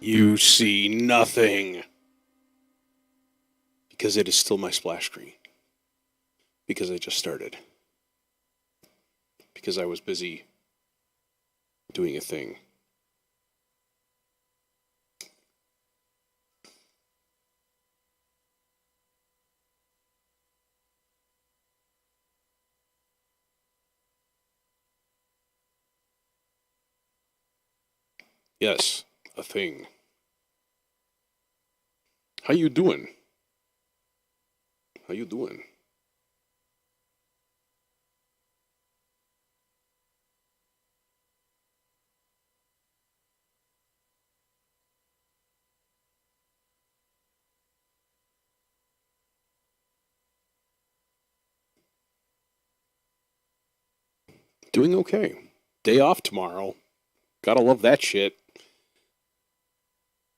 You see nothing. Because it is still my splash screen. Because I just started. Because I was busy doing a thing. Yes, a thing. How you doing? How you doing? Doing okay. Day off tomorrow. Gotta love that shit.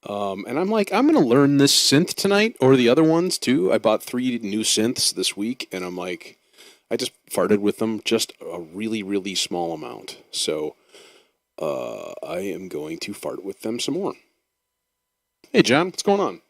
And I'm like, I'm gonna learn this synth tonight or the other ones too. I bought 3 new synths this week, and I'm like, I just farted with them just a really, really small amount. So I am going to fart with them some more. Hey, John, what's going on?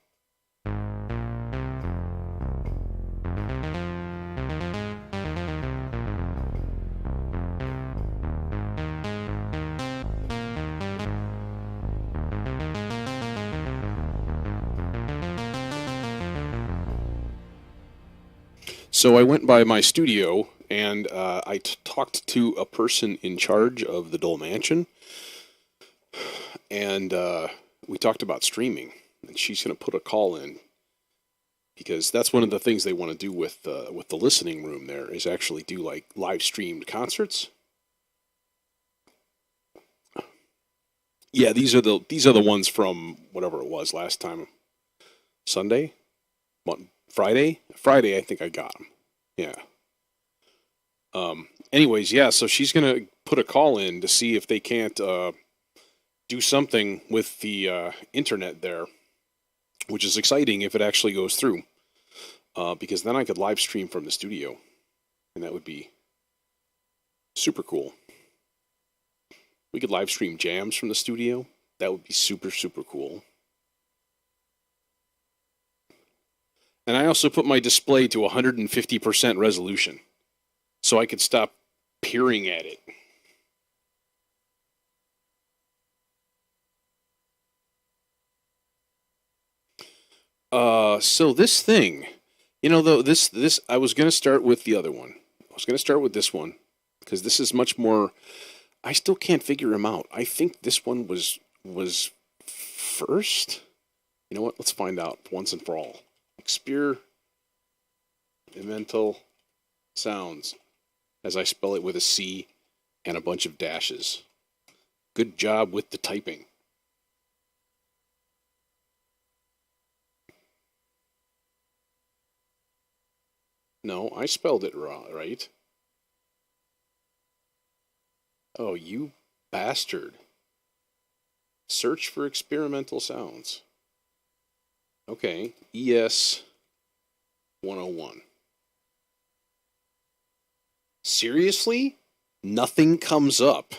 So I went by my studio and I talked to a person in charge of the Dole Mansion, and we talked about streaming. And she's going to put a call in because that's one of the things they want to do with the listening room. There is actually do like live streamed concerts. Yeah, these are the ones from whatever it was last time. Sunday, what, Friday. I think I got them. Yeah. Anyways, yeah. So she's gonna put a call in to see if they can't do something with the internet there, which is exciting if it actually goes through. Because then I could live stream from the studio, and that would be super cool. We could live stream jams from the studio. That would be super, super cool. And I also put my display to 150% resolution so I could stop peering at it. So this thing, though, this I was gonna start with the other one. I was gonna start with this one because this is much more. I still can't figure him out. I think this one was first. You know what? Let's find out once and for all. Experimental sounds, as I spell it with a C and a bunch of dashes. Good job with the typing. No, I spelled it wrong, right? Oh, you bastard. Search for experimental sounds. Okay, ES 101. Seriously? Nothing comes up.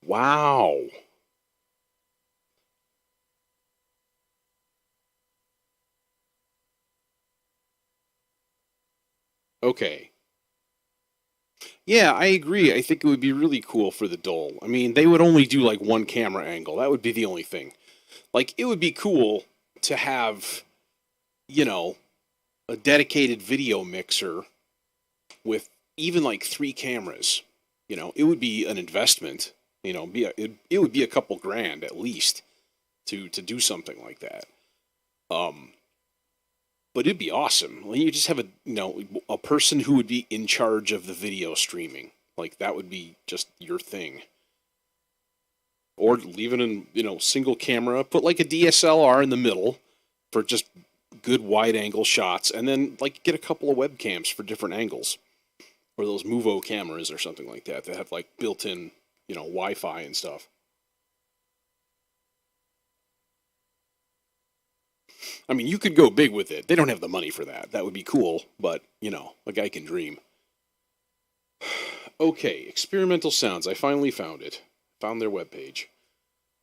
Wow. Okay. Yeah, I agree. I think it would be really cool for the Dole. I mean, they would only do like one camera angle. That would be the only thing. Like, it would be cool to have, you know, a dedicated video mixer with even like 3 cameras. It would be an investment. It would be a couple grand at least to do something like that. Um, but it'd be awesome. Like, you just have a person who would be in charge of the video streaming. Like, that would be just your thing. Or leave it in single camera. Put like a DSLR in the middle for just good wide angle shots, and then like get a couple of webcams for different angles, or those Movo cameras or something like that that have like built-in Wi-Fi and stuff. I mean, you could go big with it. They don't have the money for that. That would be cool, but a guy can dream. Okay, experimental sounds. I finally found it. Found their webpage.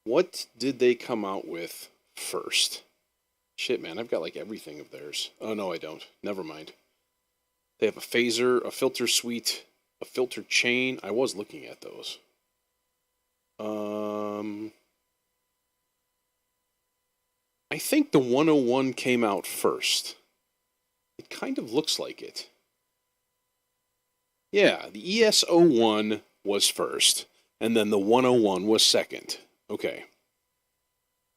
What did they come out with first? Shit, man, I've got like everything of theirs. Oh, no, I don't. Never mind. They have a phaser, a filter suite, a filter chain. I was looking at those. I think the 101 came out first. It kind of looks like it. Yeah, the ES01 was first, and then the 101 was second. Okay.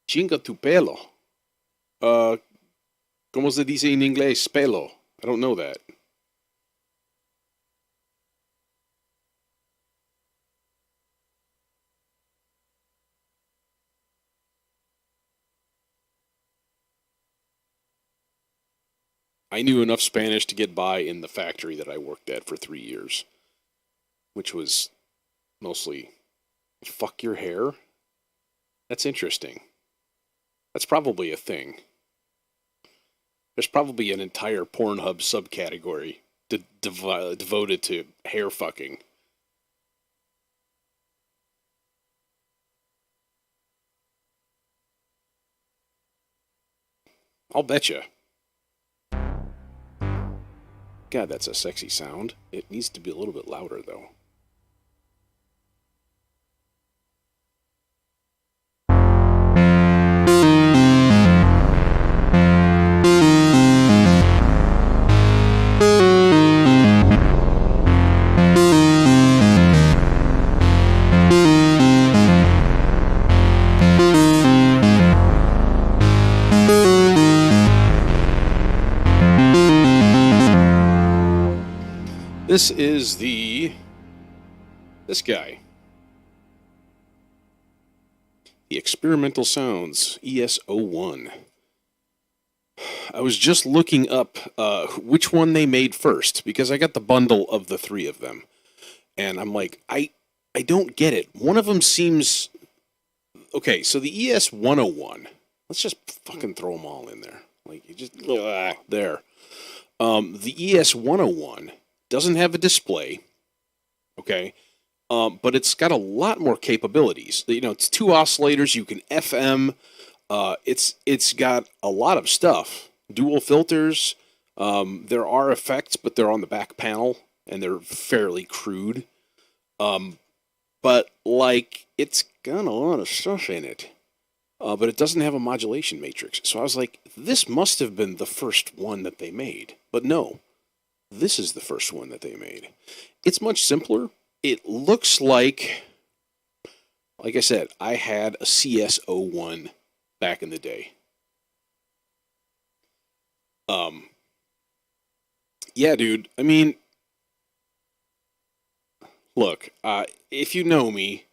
Chinga tu pelo. ¿Cómo se dice en inglés? Pelo. I don't know that. I knew enough Spanish to get by in the factory that I worked at for 3 years, which was mostly fuck your hair. That's interesting. That's probably a thing. There's probably an entire Pornhub subcategory devoted to hair fucking. I'll betcha. God, that's a sexy sound. It needs to be a little bit louder, though. This is this guy. The Experimental Sounds ES01. I was just looking up which one they made first, because I got the bundle of the three of them. And I'm like, I don't get it. One of them seems... Okay, so the ES101, let's just fucking throw them all in there. Like, you just... there. The ES101 doesn't have a display, okay, but it's got a lot more capabilities. You know, it's 2 oscillators. You can FM. It's got a lot of stuff. Dual filters. There are effects, but they're on the back panel, and they're fairly crude. But like, it's got a lot of stuff in it. But it doesn't have a modulation matrix. So I was like, this must have been the first one that they made. But no. This is the first one that they made. It's much simpler. It looks like I said, I had a CS01 back in the day. Yeah, dude. I mean, look, if you know me,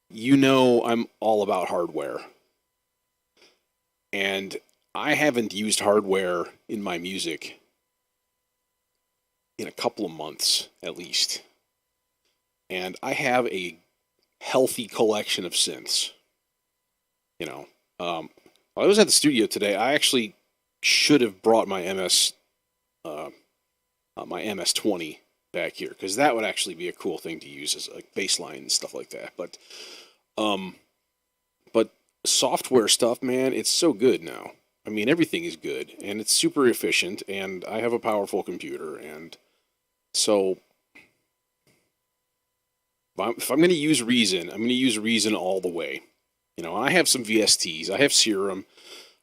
you know I'm all about hardware. And I haven't used hardware in my music in a couple of months, at least. And I have a healthy collection of synths. You know, while I was at the studio today, I actually should have brought my my MS-20 back here, because that would actually be a cool thing to use as a bass line and stuff like that. But software stuff, man, it's so good now. I mean, everything is good, and it's super efficient, and I have a powerful computer, and so if I'm going to use Reason, I'm going to use Reason all the way. You know, I have some VSTs, I have Serum,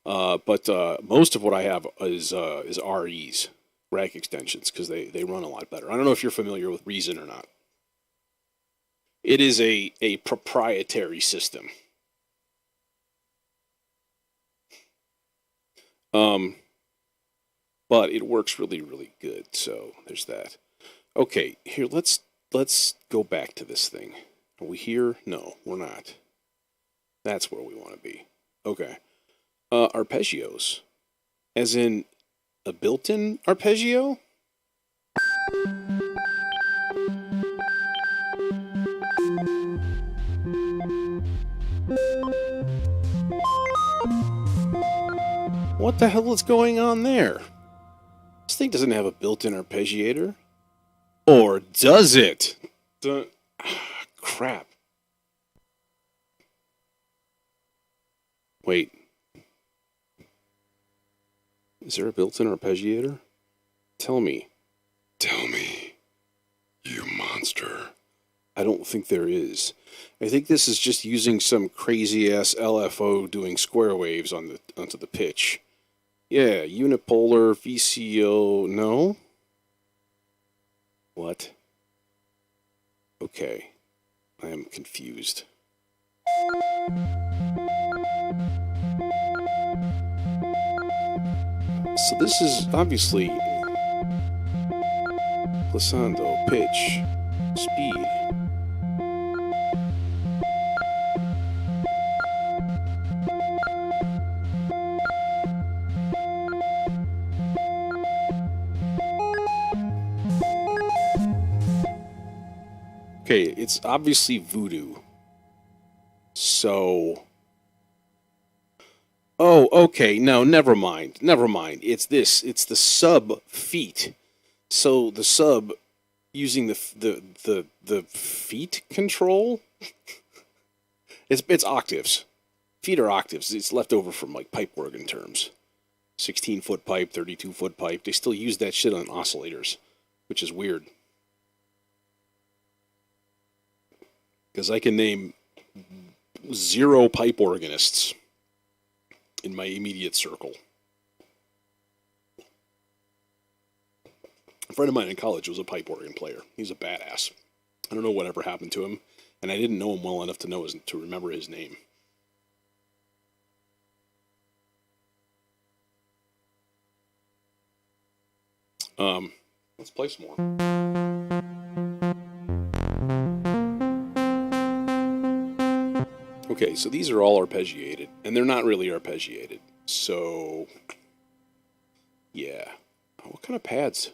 but most of what I have is REs, rack extensions, because they run a lot better. I don't know if you're familiar with Reason or not. It is a proprietary system. But it works really, really good. So there's that. Okay, here let's go back to this thing. Are we here? No, we're not. That's where we want to be. Okay. Arpeggios, as in a built-in arpeggio. What the hell is going on there? This thing doesn't have a built-in arpeggiator. Or does it? Crap. Wait. Is there a built-in arpeggiator? Tell me. Tell me, you monster. I don't think there is. I think this is just using some crazy-ass LFO doing square waves onto the pitch. Yeah, unipolar, VCO, no? What? Okay. I am confused. So this is obviously glissando, pitch, speed. Okay, it's obviously voodoo. So... Oh, okay, no, never mind. Never mind. It's this. It's the sub feet. So the sub using the feet control? It's octaves. Feet are octaves. It's left over from like pipe organ terms. 16-foot pipe, 32-foot pipe. They still use that shit on oscillators, which is weird. Because I can name 0 pipe organists in my immediate circle. A friend of mine in college was a pipe organ player. He's a badass. I don't know whatever happened to him, and I didn't know him well enough to remember his name. Let's play some more. Okay, so these are all arpeggiated, and they're not really arpeggiated. So, yeah. What kind of pads?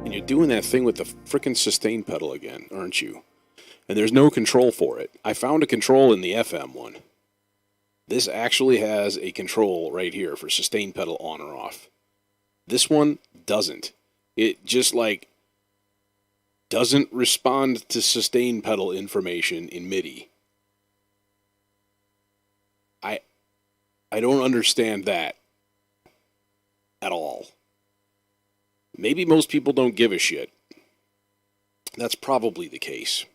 And you're doing that thing with the frickin' sustain pedal again, aren't you? And there's no control for it. I found a control in the FM one. This actually has a control right here for sustain pedal on or off. This one doesn't. It just doesn't respond to sustain pedal information in MIDI. I don't understand that at all. Maybe most people don't give a shit. That's probably the case.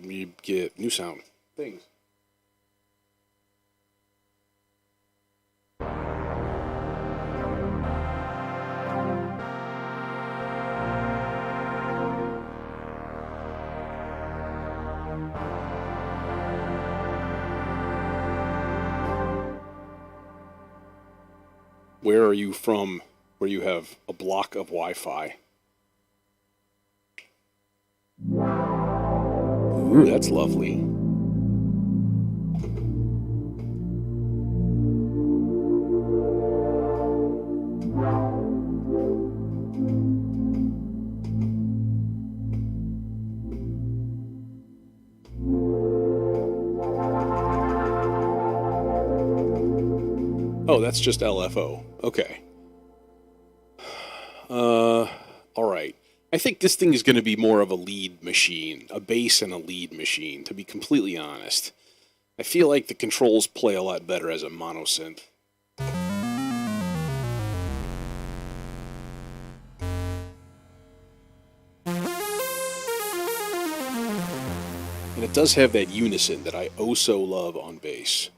You get new sound things. Where are you from where you have a block of Wi-Fi? Ooh, that's lovely. Oh, that's just LFO. Okay. All right. I think this thing is going to be more of a lead machine, a bass and a lead machine, to be completely honest. I feel like the controls play a lot better as a monosynth. And it does have that unison that I oh so love on bass.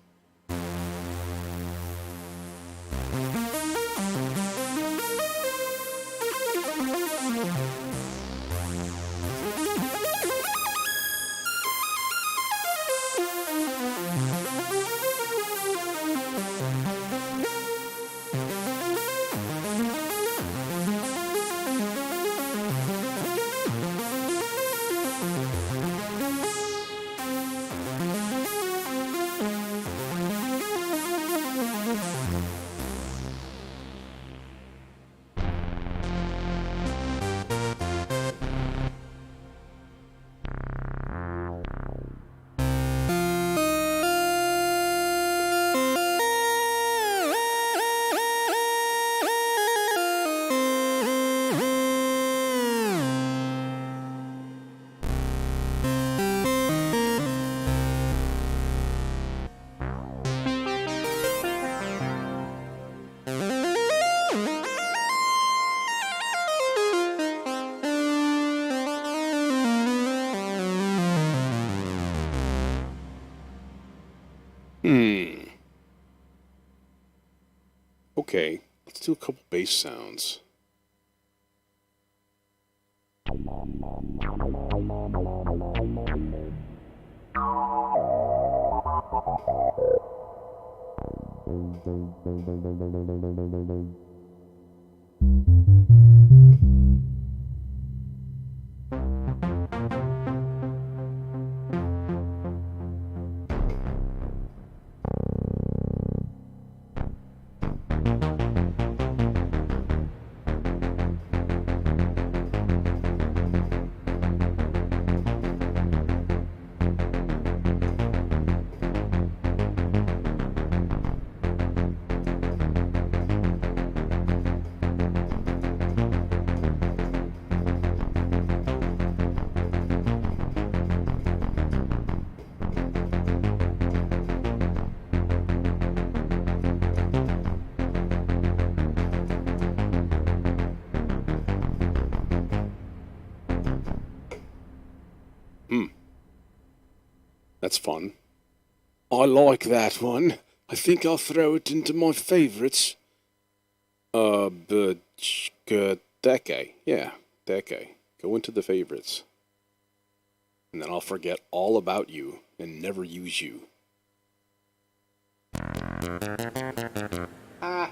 Okay, let's do a couple bass sounds. That's fun. I like that one. I think I'll throw it into my favorites. But that guy. Yeah, that guy. Go into the favorites. And then I'll forget all about you and never use you. Ah.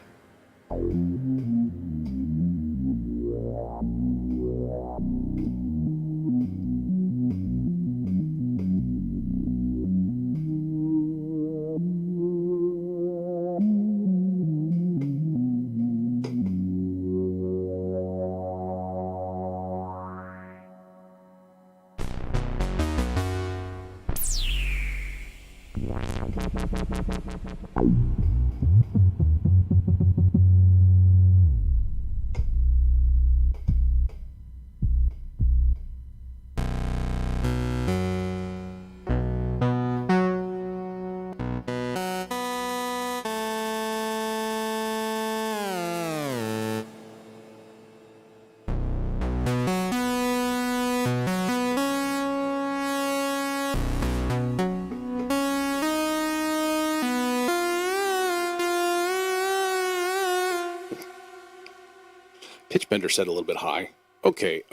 Pitchbender set a little bit high. Okay.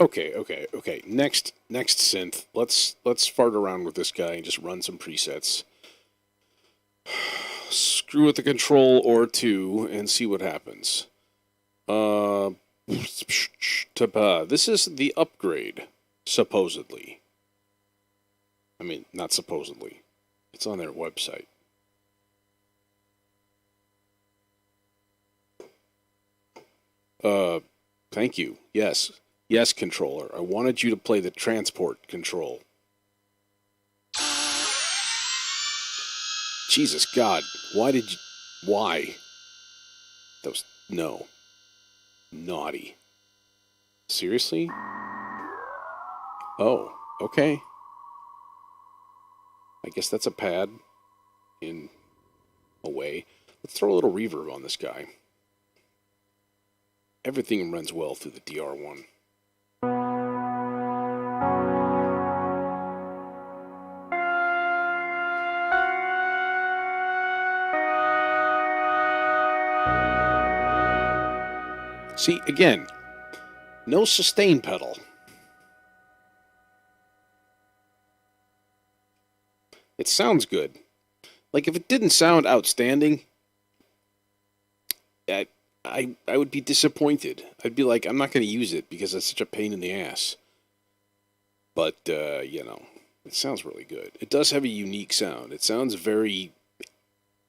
Next synth. Let's fart around with this guy and just run some presets. Screw with the control or two and see what happens. This is the upgrade, supposedly. I mean, not supposedly. It's on their website. Thank you. Yes. Yes, controller. I wanted you to play the transport control. Jesus God. Why? That was... No. Naughty. Seriously? Oh, okay. I guess that's a pad. In a way. Let's throw a little reverb on this guy. Everything runs well through the DR1. See, again, no sustain pedal. It sounds good. Like, if it didn't sound outstanding, I would be disappointed. I'd be like, I'm not going to use it because it's such a pain in the ass. But, you know, it sounds really good. It does have a unique sound. It sounds very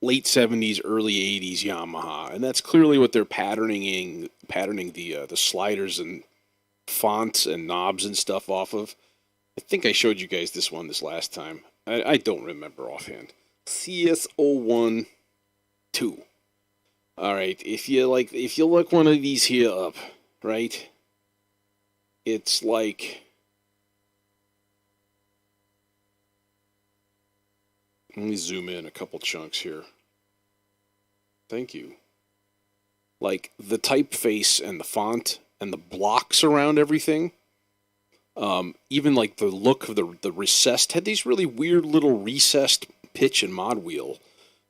late 70s, early 80s Yamaha. And that's clearly what they're patterning the sliders and fonts and knobs and stuff off of. I think I showed you guys this last time. I don't remember offhand. CS01-2. All right, if you look one of these here up, right? It's like, let me zoom in a couple chunks here. Thank you. Like the typeface and the font and the blocks around everything. Even like the look of the recessed had these really weird little recessed pitch and mod wheel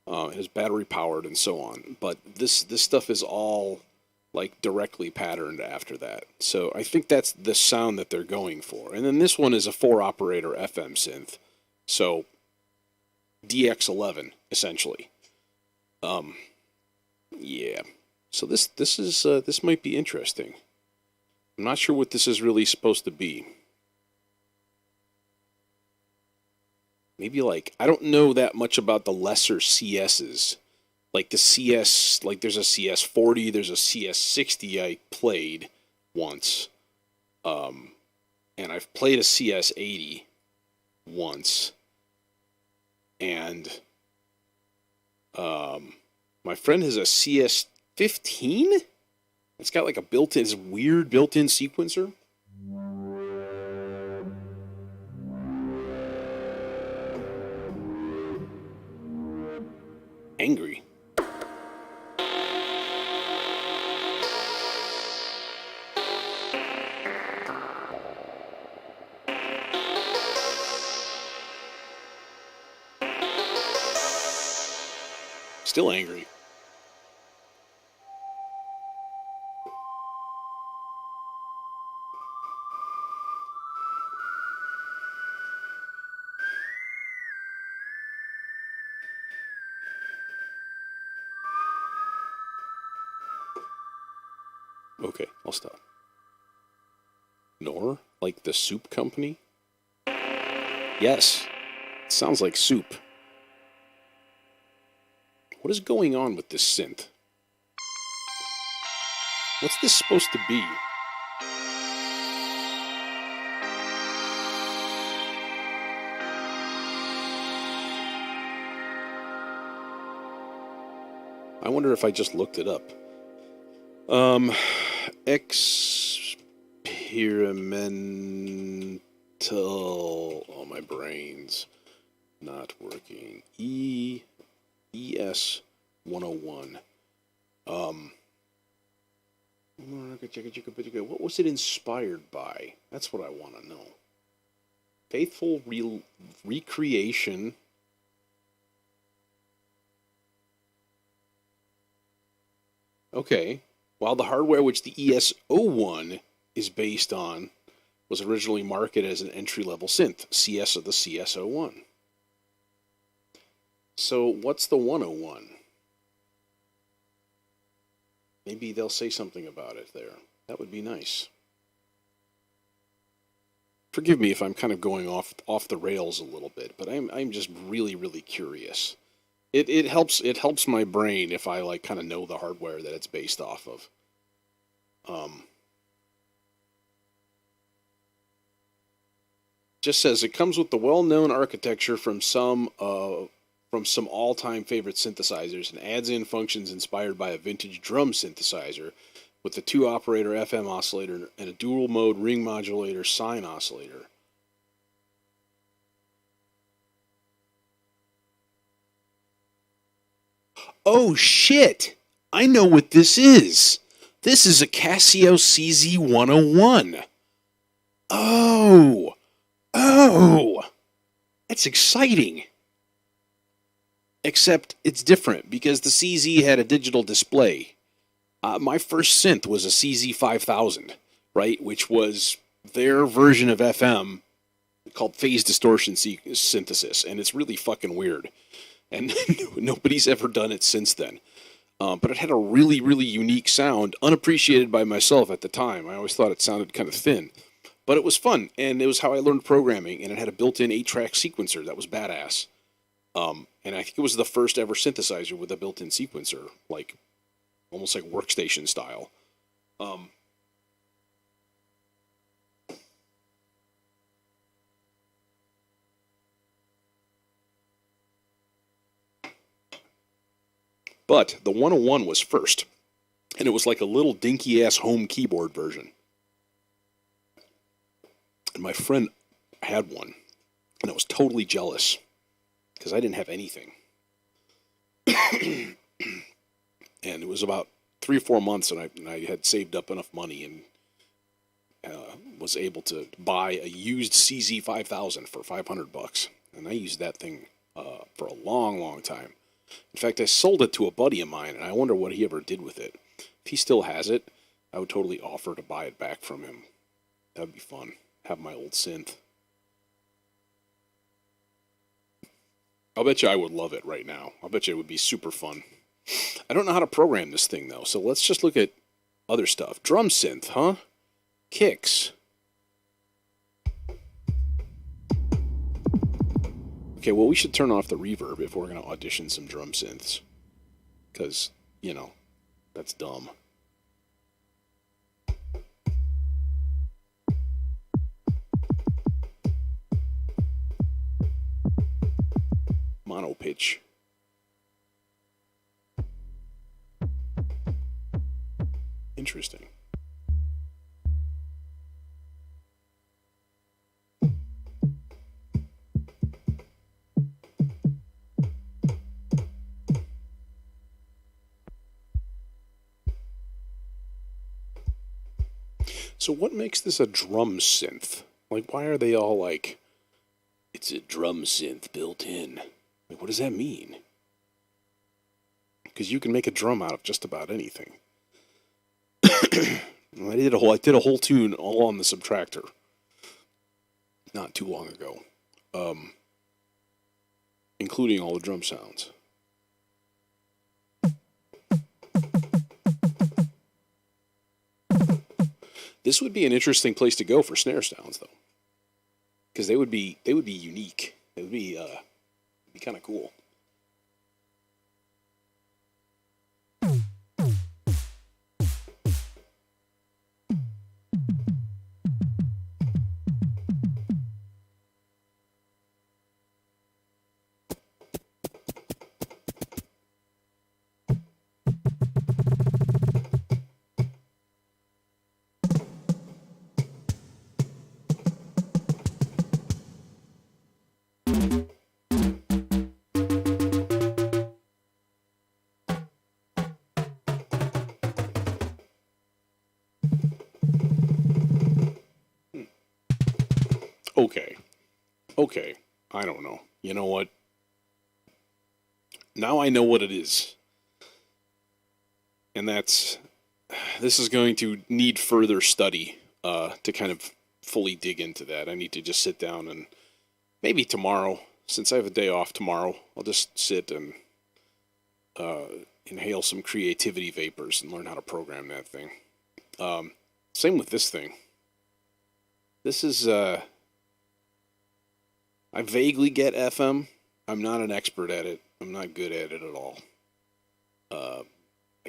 It is battery powered and so on. But this stuff is all like directly patterned after that. So I think that's the sound that they're going for. And then this one is a 4-operator FM synth. So DX11 essentially. Yeah. So this might be interesting. I'm not sure what this is really supposed to be. Maybe like, I don't know that much about the lesser CSs. Like the CS, like there's a CS40, there's a CS60 I played once. And I've played a CS80 once. And my friend has a CS15? It's got like a built-in, this weird built-in sequencer. Angry. Still angry. Okay, I'll stop. Nor? Like the soup company? Yes. It sounds like soup. What is going on with this synth? What's this supposed to be? I wonder if I just looked it up. Experimental. Oh, my brain's not working. ES 101. What was it inspired by? That's what I want to know. Faithful recreation. Okay. While the hardware which the ES01 is based on was originally marketed as an entry-level synth, CS of the CS01. So what's the 101? Maybe they'll say something about it there. That would be nice. Forgive me if I'm kind of going off the rails a little bit, but I'm just really curious. It helps my brain if I like kind of know the hardware that it's based off of. Just says it comes with the well-known architecture from some all-time favorite synthesizers and adds in functions inspired by a vintage drum synthesizer with a 2-operator FM oscillator and a dual-mode ring modulator sine oscillator. Oh shit! I know what this is! This is a Casio CZ101. Oh! Oh! That's exciting! Except it's different because the CZ had a digital display. My first synth was a CZ5000, right? Which was their version of FM called phase distortion synthesis, and it's really fucking weird. And nobody's ever done it since then. But it had a really unique sound, unappreciated by myself at the time. I always thought it sounded kind of thin. But it was fun, and it was how I learned programming, and it had a built-in 8-track sequencer that was badass. And I think it was the first ever synthesizer with a built-in sequencer, like almost like workstation style. But the 101 was first, and it was like a little dinky-ass home keyboard version. And my friend had one, and I was totally jealous because I didn't have anything. And it was about 3 or 4 months, and I had saved up enough money and was able to buy a used CZ5000 for $500, and I used that thing for a long time. In fact, I sold it to a buddy of mine, and I wonder what he ever did with it. If he still has it, I would totally offer to buy it back from him. That would be fun. Have my old synth. I'll bet you I would love it right now. I'll bet you it would be super fun. I don't know how to program this thing, though, so let's just look at other stuff. Drum synth, huh? Kicks. Okay, well, we should turn off the reverb if we're going to audition some drum synths. Because, you know, that's dumb. Mono pitch. Interesting. So what makes this a drum synth? Like, why are they all like, it's a drum synth built in? Like, what does that mean? Because you can make a drum out of just about anything. I did a whole tune all on the subtractor not too long ago, including all the drum sounds. This would be an interesting place to go for snare sounds, though, because they would be unique. It would be kind of cool. Okay, I don't know. You know what? Now I know what it is. And this is going to need further study to kind of fully dig into that. I need to just sit down and maybe tomorrow, since I have a day off tomorrow, I'll just sit and inhale some creativity vapors and learn how to program that thing. Same with this thing. This is... I vaguely get FM. I'm not an expert at it. I'm not good at it at all. I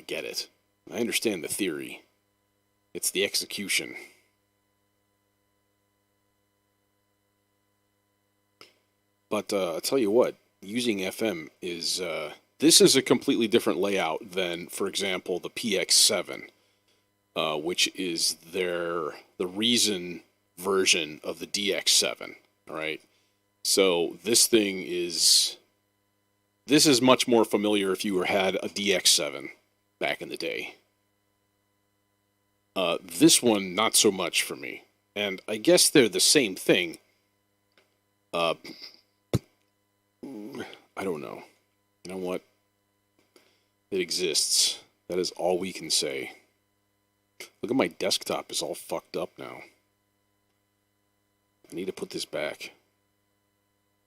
get it. I understand the theory. It's the execution. But I'll tell you what, using FM is... this is a completely different layout than, for example, the PX7, which is the Reason version of the DX7, all right? So this is much more familiar if you had a DX7 back in the day. This one, not so much for me. And I guess they're the same thing. I don't know. You know what? It exists. That is all we can say. Look at my desktop. It's all fucked up now. I need to put this back.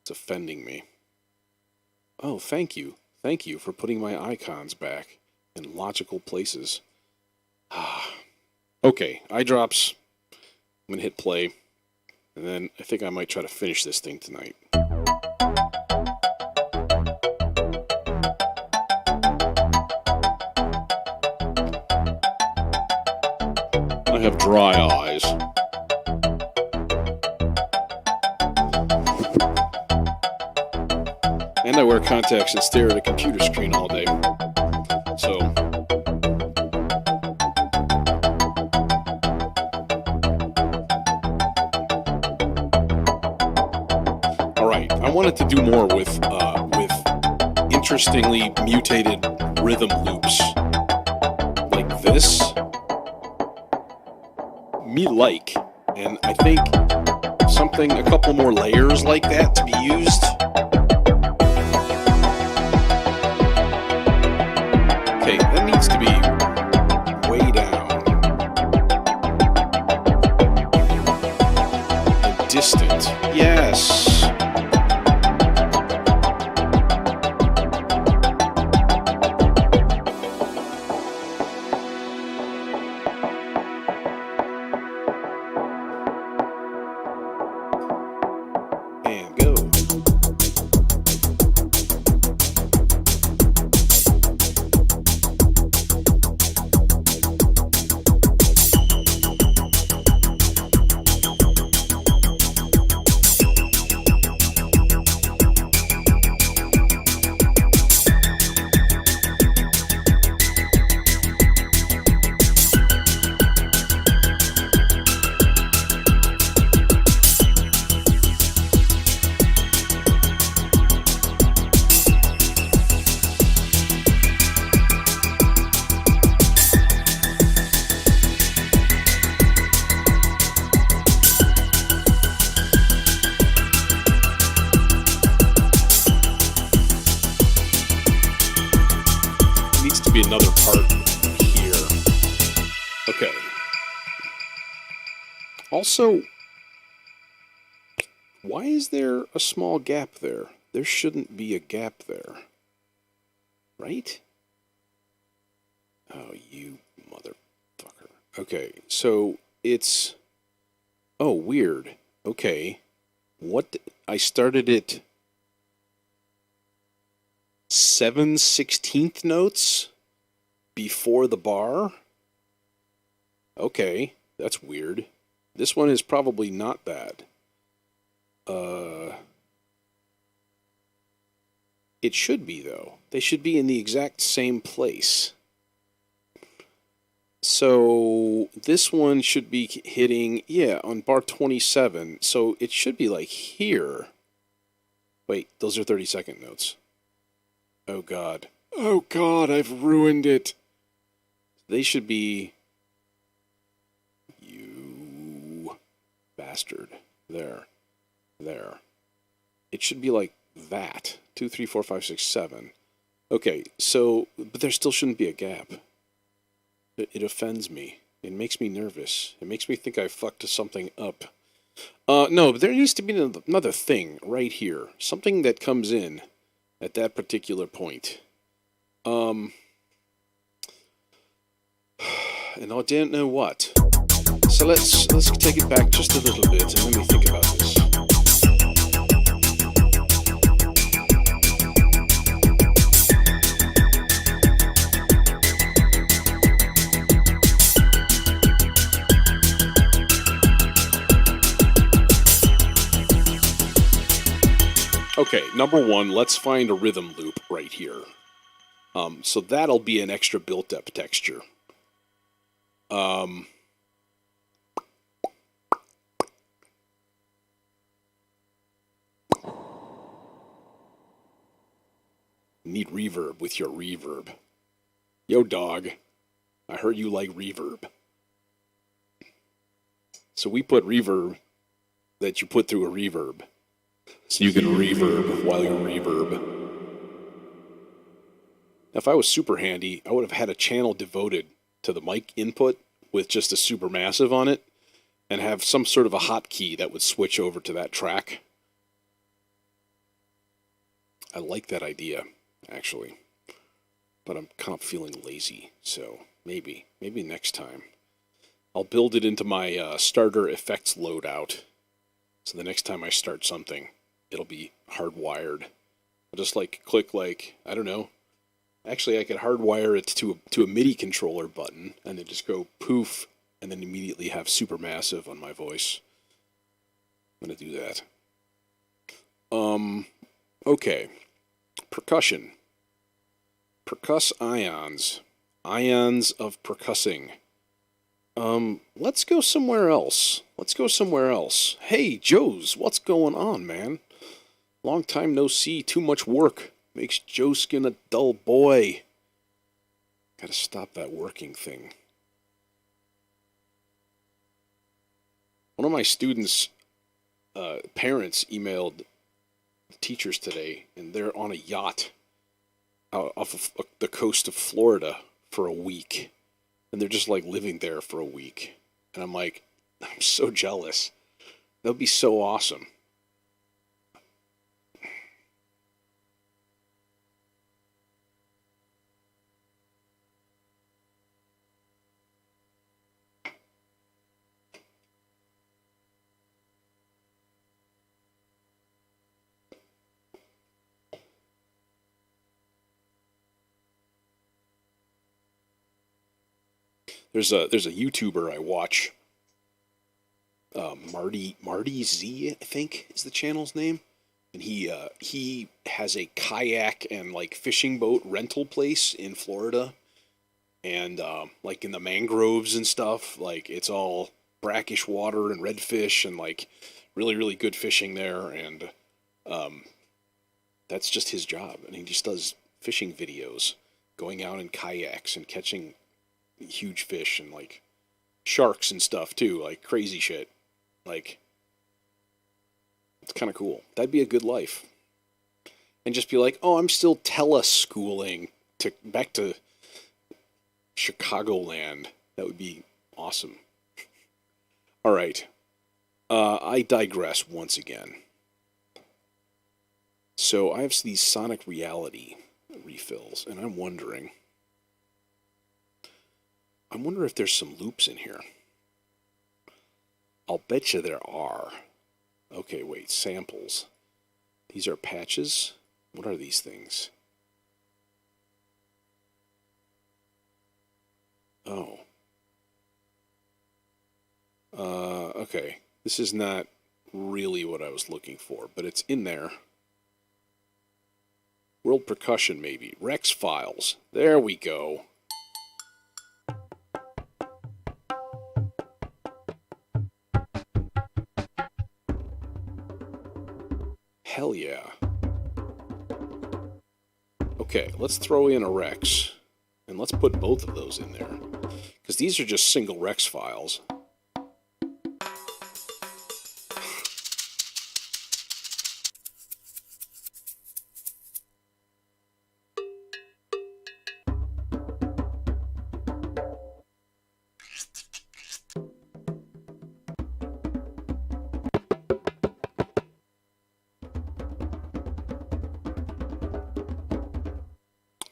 It's offending me. Oh, thank you. Thank you for putting my icons back in logical places. Okay, eye drops. I'm going to hit play. And then I think I might try to finish this thing tonight. I have dry eyes. And I wear contacts and stare at a computer screen all day. So... Alright, I wanted to do more with interestingly mutated rhythm loops. Like this. And I think a couple more layers like that to be used. Yes. And go. Needs to be another part here. Okay. Also, why is there a small gap there? There shouldn't be a gap there. Right? Oh, you motherfucker. Okay, so it's... Oh, weird. Okay. What? I started it 7/16 notes before the bar? Okay, that's weird. This one is probably not bad. It should be, though. They should be in the exact same place. So this one should be hitting, yeah, on bar 27. So it should be like here. Wait, those are 30-second notes. Oh, God. Oh, God, I've ruined it. They should be... You bastard. There. There. It should be like that. 2, 3, 4, 5, 6, 7. Okay, so... But there still shouldn't be a gap. It offends me. It makes me nervous. It makes me think I fucked something up. No, but there needs to be another thing right here. Something that comes in at that particular point. And I don't know what. So let's take it back just a little bit and let me think about this. Okay, number one, let's find a rhythm loop right here. So that'll be an extra built-up texture. Need reverb with your reverb. Yo, dog. I heard you like reverb. So we put reverb that you put through a reverb. So you can reverb while you reverb. If I was super handy, I would have had a channel devoted to the mic input with just a supermassive on it and have some sort of a hotkey that would switch over to that track. I like that idea, actually. But I'm kind of feeling lazy, so maybe next time. I'll build it into my starter effects loadout. So the next time I start something, it'll be hardwired. I'll just click I don't know. Actually, I could hardwire it to a MIDI controller button and then just go poof and then immediately have supermassive on my voice. I'm going to do that. Okay. Percussion. Percuss ions. Ions of percussing. Let's go somewhere else. Hey, Joe's, what's going on, man? Long time no see, too much work. Makes Joe Skin a dull boy. Gotta stop that working thing. One of my students' parents emailed teachers today, and they're on a yacht off of the coast of Florida for a week. And they're just living there for a week. And I'm so jealous. That'd be so awesome. There's a YouTuber I watch. Marty Z, I think is the channel's name, and he has a kayak and like fishing boat rental place in Florida, and like in the mangroves and stuff. Like it's all brackish water and redfish and like really good fishing there, and um, that's just his job, and he just does fishing videos, going out in kayaks and catching huge fish and like sharks and stuff too, like crazy shit. Like it's kind of cool. That'd be a good life. And just be like, oh, I'm still teleschooling to back to Chicagoland. That would be awesome. All right. I digress once again. So I have these Sonic Reality refills, and I wonder if there's some loops in here. I'll bet you there are. Okay, wait, samples. These are patches? What are these things? Oh. Okay. This is not really what I was looking for, but it's in there. World Percussion, maybe. Rex files. There we go. Hell yeah. Okay, let's throw in a Rex. And let's put both of those in there. Because these are just single Rex files.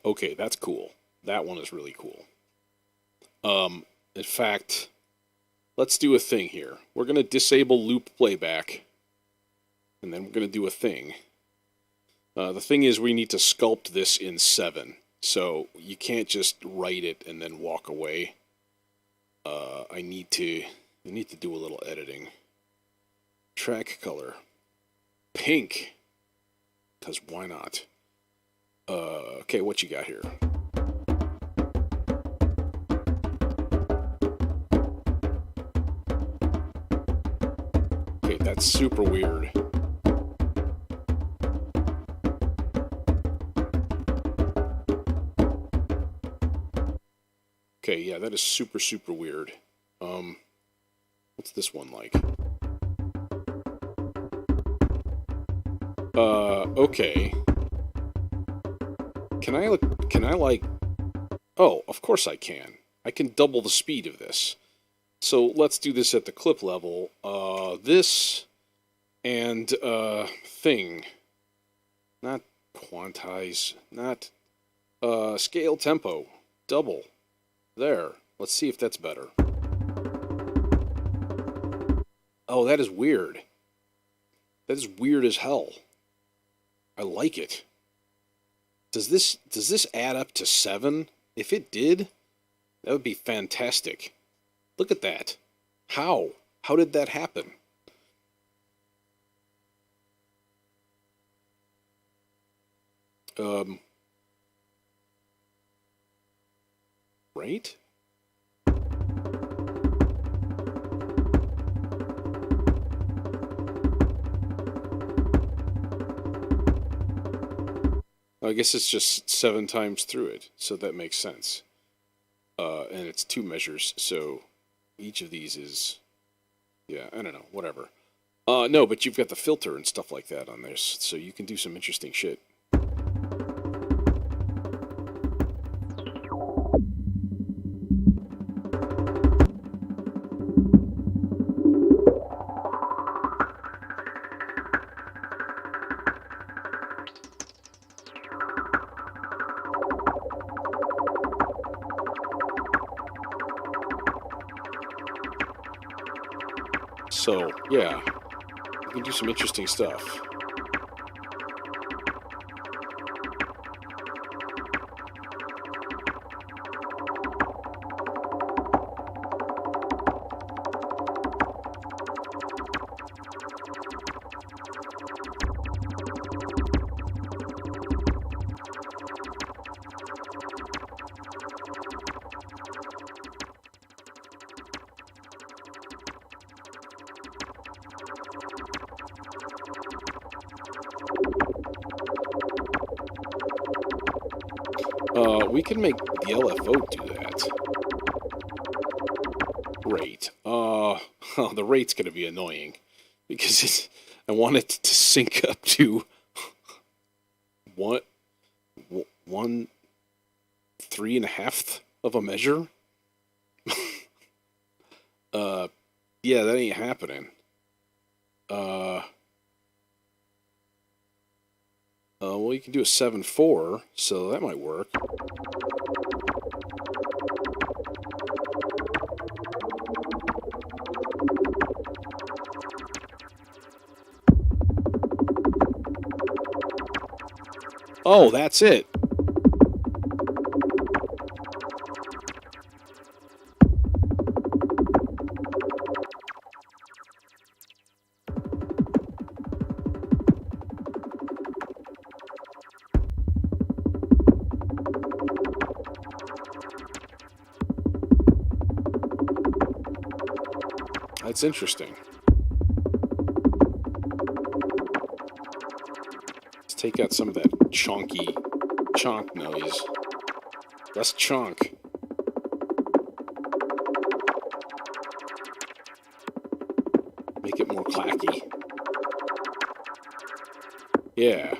Okay, that's cool. That one is really cool. In fact, let's do a thing here. We're going to disable loop playback, and then we're going to do a thing. The thing is we need to sculpt this in 7, so you can't just write it and then walk away. I need to do a little editing. Track color. Pink. Because why not? Okay, what you got here? Okay, that's super weird. Okay, yeah, that is super weird. What's this one like? Okay. Can I like... Oh, of course I can. I can double the speed of this. So let's do this at the clip level. This and, thing. Not quantize. Not, scale tempo. Double. There. Let's see if that's better. Oh, that is weird. That is weird as hell. I like it. Does this add up to 7? If it did, that would be fantastic. Look at that. How? How did that happen? Right? I guess it's just 7 times through it, so that makes sense. And it's 2 measures, so each of these is... Yeah, I don't know, whatever. No, but you've got the filter and stuff like that on this, so you can do some interesting shit. So, yeah, you can do some interesting stuff. We can make the LFO do that. Rate. The rate's going to be annoying because I want it to sync up to what 1/3.5 of a measure. Yeah, that ain't happening. Well, you can do a 7/4, so that might work. Oh, that's it. That's interesting. Let's take out some of that chonky chonk noise. Less chonk. Make it more clacky. Yeah.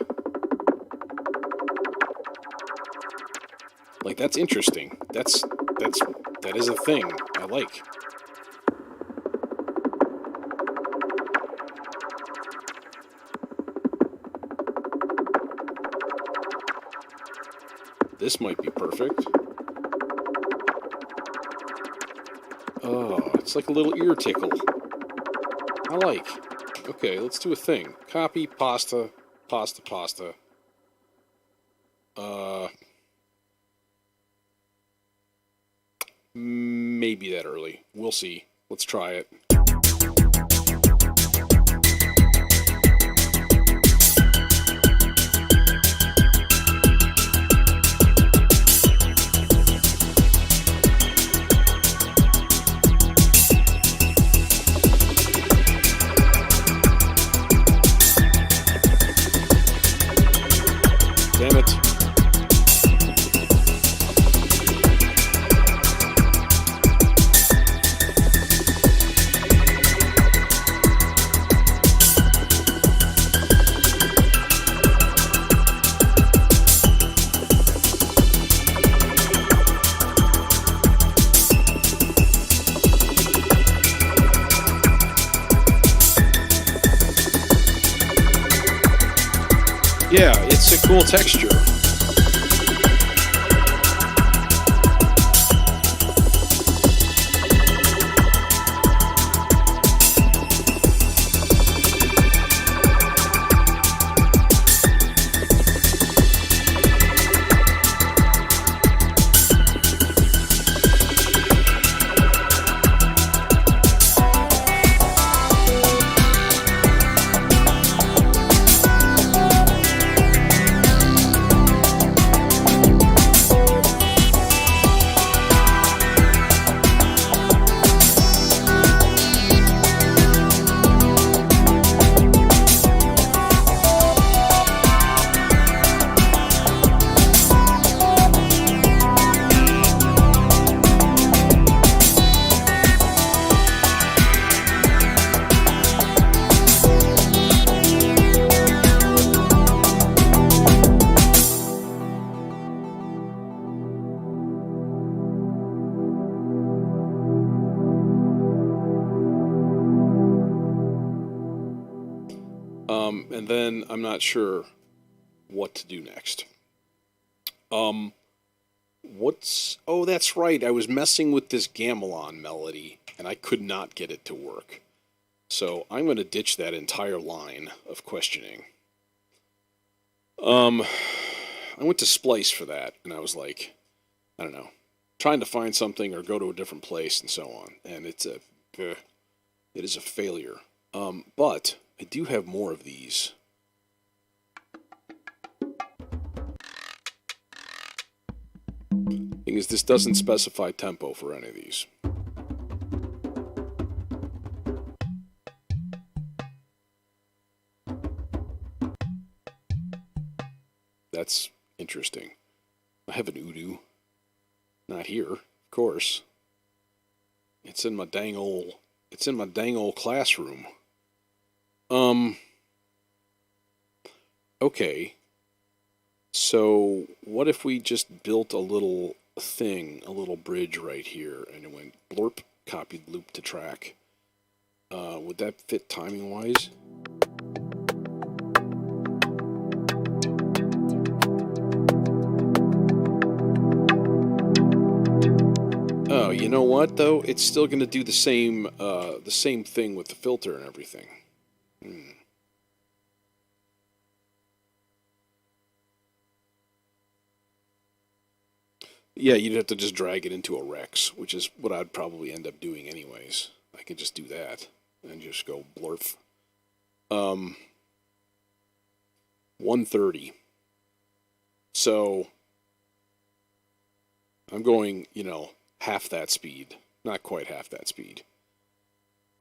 Like, that's interesting. That is a thing I like. This might be perfect. Oh, it's like a little ear tickle. I like. Okay, let's do a thing. Copy, pasta, pasta, pasta. Maybe that early. We'll see. Let's try it. Damn it. Yeah, it's a cool texture. And then I'm not sure what to do next. Oh, that's right. I was messing with this gamelan melody, and I could not get it to work. So I'm going to ditch that entire line of questioning. I went to Splice for that, and I was like, I don't know, trying to find something or go to a different place and so on, and it is a failure. But I do have more of these. Thing is, this doesn't specify tempo for any of these. That's interesting. I have an Udo. Not here, of course. It's in my dang old classroom. Okay. So what if we just built a little thing, a little bridge right here, and it went blorp, copied loop to track. Would that fit timing wise? Oh, you know what though? It's still going to do the same thing with the filter and everything. Yeah, you'd have to just drag it into a Rex, which is what I'd probably end up doing anyways. I could just do that and just go blurf. 130. So I'm going, half that speed. Not quite half that speed.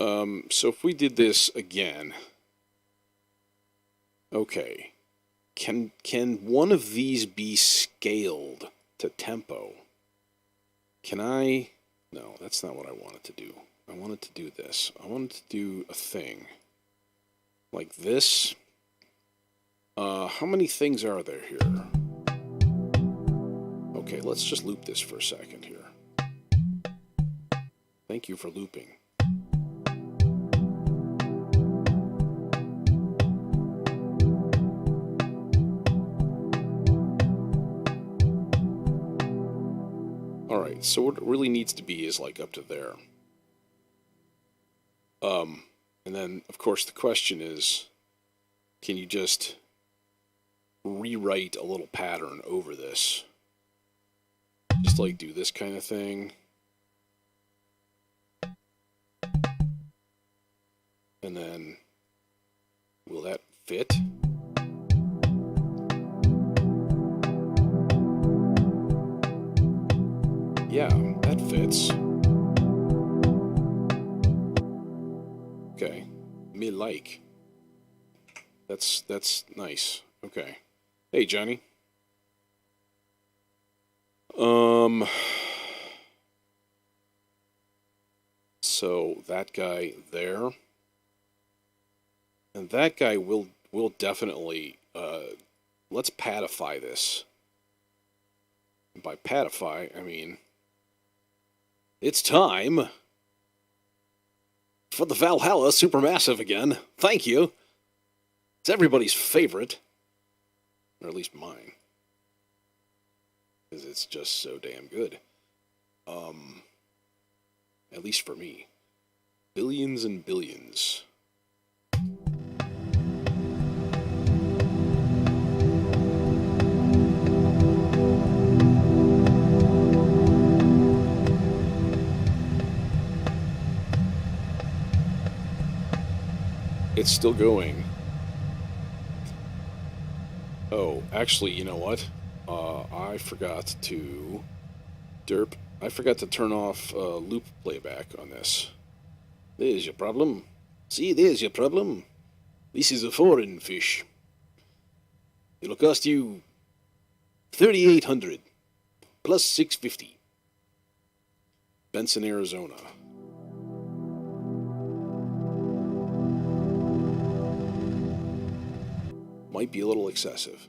So if we did this again, okay, can one of these be scaled to tempo? Can I? No, that's not what I wanted to do. I wanted to do this. I wanted to do a thing like this. How many things are there here? Okay, let's just loop this for a second here. Thank you for looping. Alright, so what it really needs to be is like up to there. And then, of course, the question is, can you just rewrite a little pattern over this? Just like do this kind of thing. And then, will that fit? Yeah, that fits. Okay. Me like. That's nice. Okay. Hey, Johnny. So that guy there. And that guy will definitely let's patify this. And by patify, I mean it's time for the Valhalla Supermassive again. Thank you. It's everybody's favorite. Or at least mine. Because it's just so damn good. At least for me. Billions and billions. It's still going. Oh, actually, you know what? I forgot to... I forgot to turn off loop playback on this. There's your problem. See, there's your problem. This is a foreign fish. It'll cost you $3,800 plus $650. Benson, Arizona. Might be a little excessive.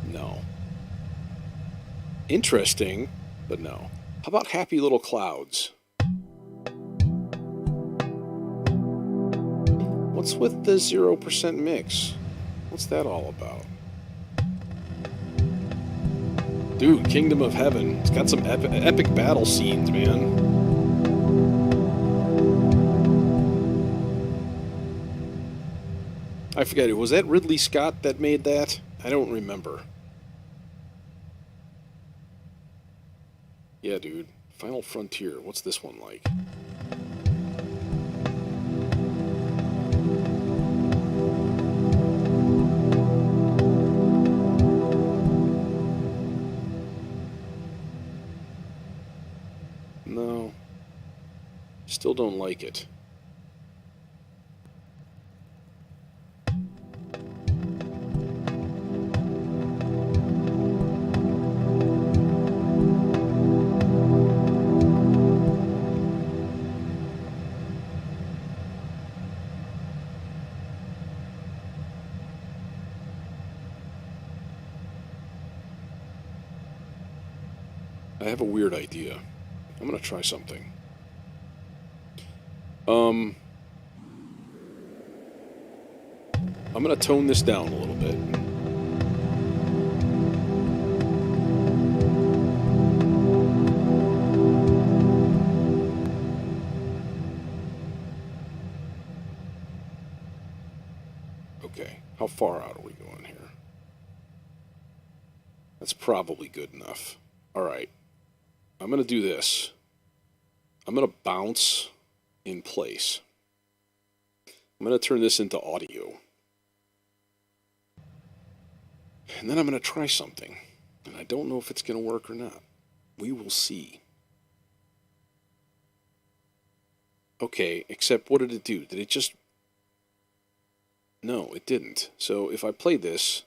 No. Interesting, but no. How about happy little clouds? What's with the 0% mix? What's that all about? Dude, Kingdom of Heaven. It's got some epic battle scenes, man. I forget it. Was that Ridley Scott that made that? I don't remember. Yeah, dude. Final Frontier. What's this one like? Still don't like it. I have a weird idea. I'm gonna try something. I'm gonna tone this down a little bit. Okay, how far out are we going here? That's probably good enough. Alright, I'm gonna do this. I'm gonna bounce in place. I'm gonna turn this into audio. And then I'm gonna try something. And I don't know if it's gonna work or not. We will see. Okay, except what did it do? Did it just... No, it didn't. So if I play this...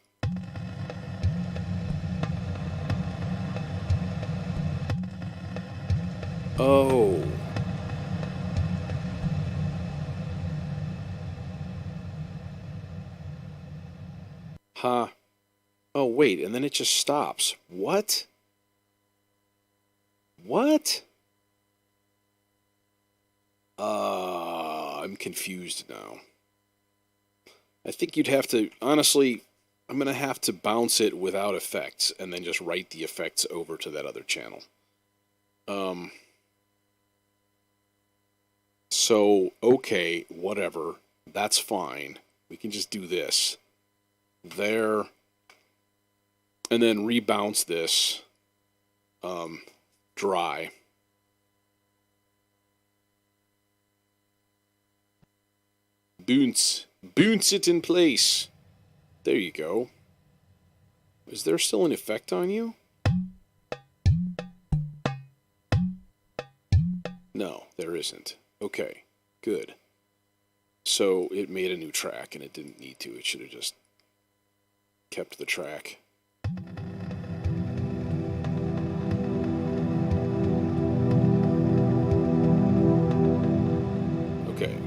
Oh. Huh. Oh, wait, and then it just stops. What? What? I'm confused now. I think you'd have to, honestly, I'm going to have to bounce it without effects and then just write the effects over to that other channel. So, okay, whatever. That's fine. We can just do this. There. And then rebounce this. Dry. Bounce. Bounce it in place. There you go. Is there still an effect on you? No, there isn't. Okay, good. So it made a new track and it didn't need to. It should have just kept the track. Okay.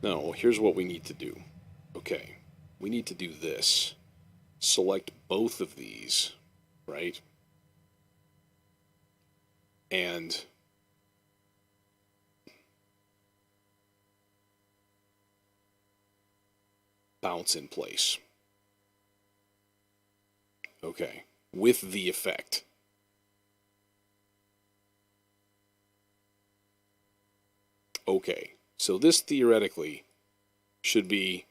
No, here's what we need to do. Okay, we need to do this. Select both of these, right? And bounce in place. Okay, with the effect. Okay, so this theoretically should be,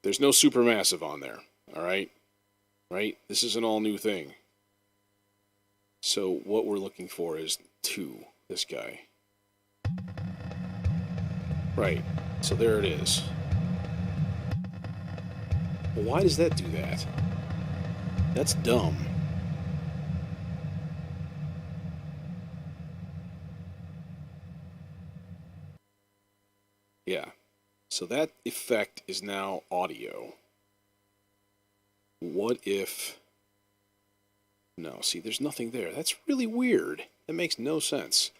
there's no supermassive on there, all right? Right? This is an all new thing. So what we're looking for is 2, this guy. Right, so there it is. Well, why does that do that? That's dumb. Yeah. So that effect is now audio. What if... No, see, there's nothing there. That's really weird. That makes no sense.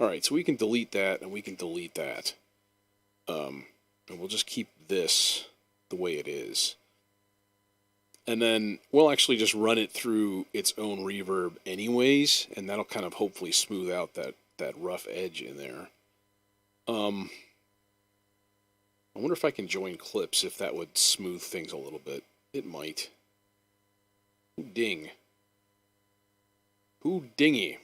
Alright, so we can delete that, and we can delete that. And we'll just keep this the way it is. And then we'll actually just run it through its own reverb anyways, and that'll kind of hopefully smooth out that rough edge in there. I wonder if I can join clips, if that would smooth things a little bit. It might. Ding. Who dingy?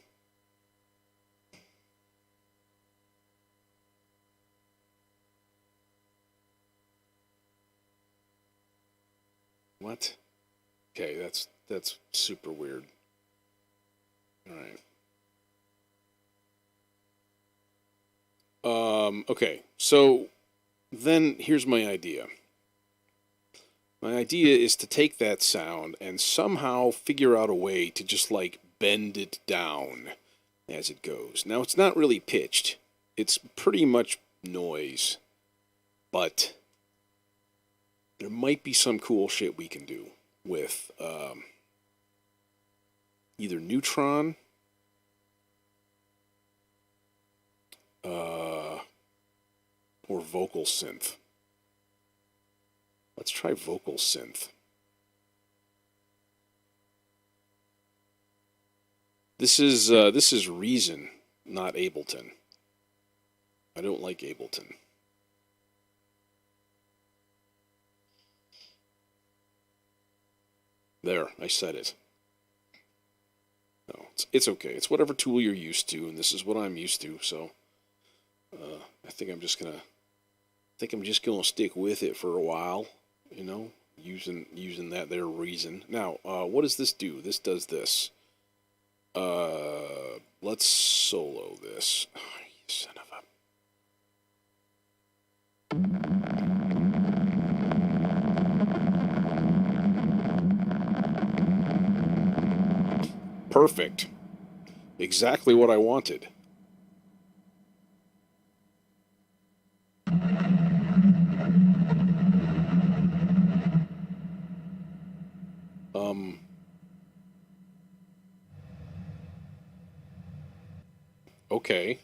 What? Okay, that's super weird. All right. Okay, so then here's my idea. My idea is to take that sound and somehow figure out a way to just like bend it down as it goes. Now, it's not really pitched, it's pretty much noise, but there might be some cool shit we can do with either neutron or vocal synth. Let's try vocal synth. This is Reason, not Ableton. I don't like Ableton. There, I said it. No, it's okay. It's whatever tool you're used to, and this is what I'm used to. So, I think I'm just gonna stick with it for a while. You know, using that there Reason. Now, what does this do? This does this. Let's solo this. Oh, you son of a... Perfect. Exactly what I wanted. Okay.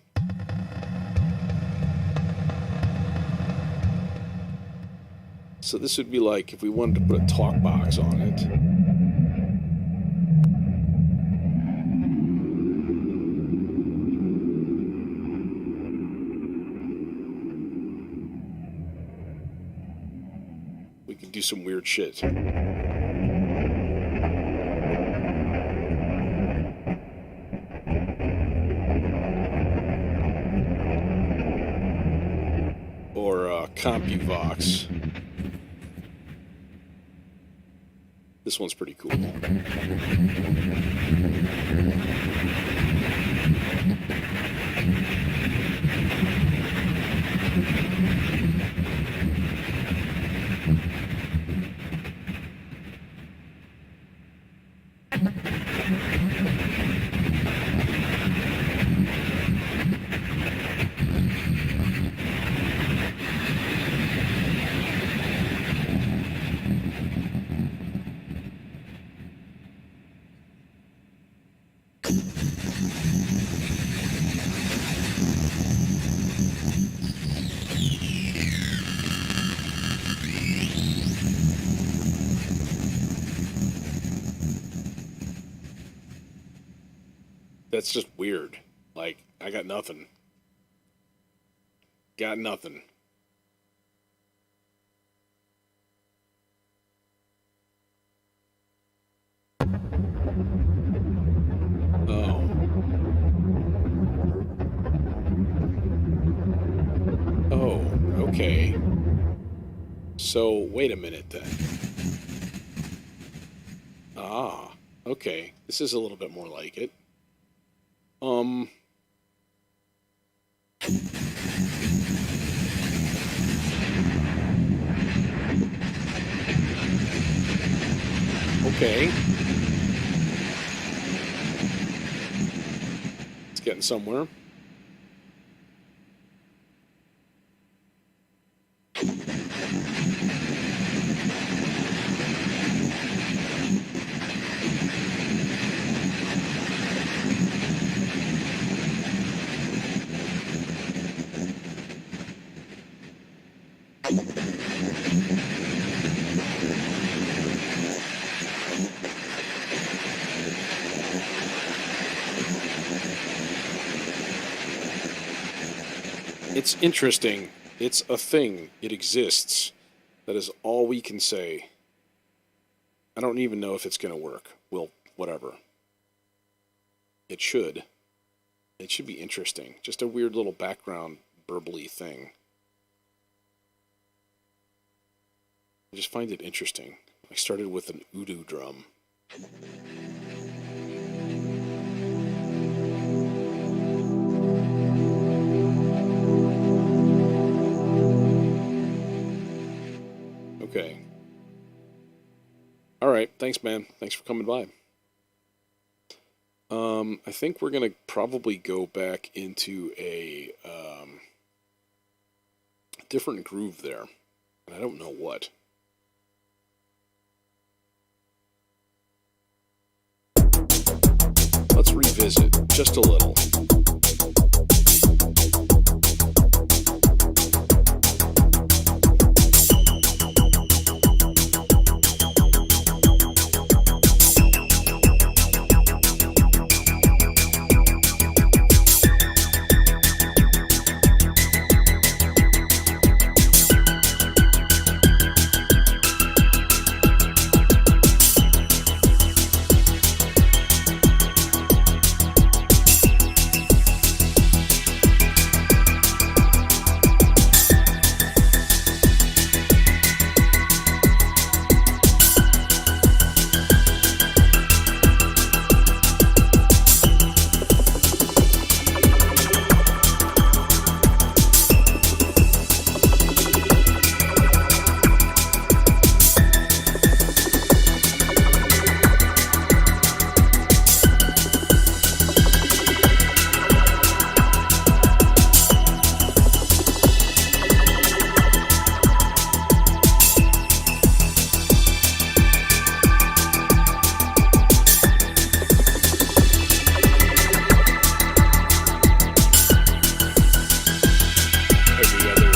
So this would be like if we wanted to put a talk box on it. We could do some weird shit. Or CompuVox. This one's pretty cool. That's just weird. Like, I got nothing. Got nothing. Oh. Oh, okay. So, wait a minute then. Ah, okay. This is a little bit more like it. Okay. It's getting somewhere. It's interesting. It's a thing. It exists. That is all we can say. I don't even know if it's going to work. Well, whatever. It should. It should be interesting. Just a weird little background burbly thing. I just find it interesting. I started with an udu drum. Okay. All right. Thanks, man. Thanks for coming by. I think we're gonna probably go back into a different groove there, and I don't know what. Let's revisit just a little. Every other.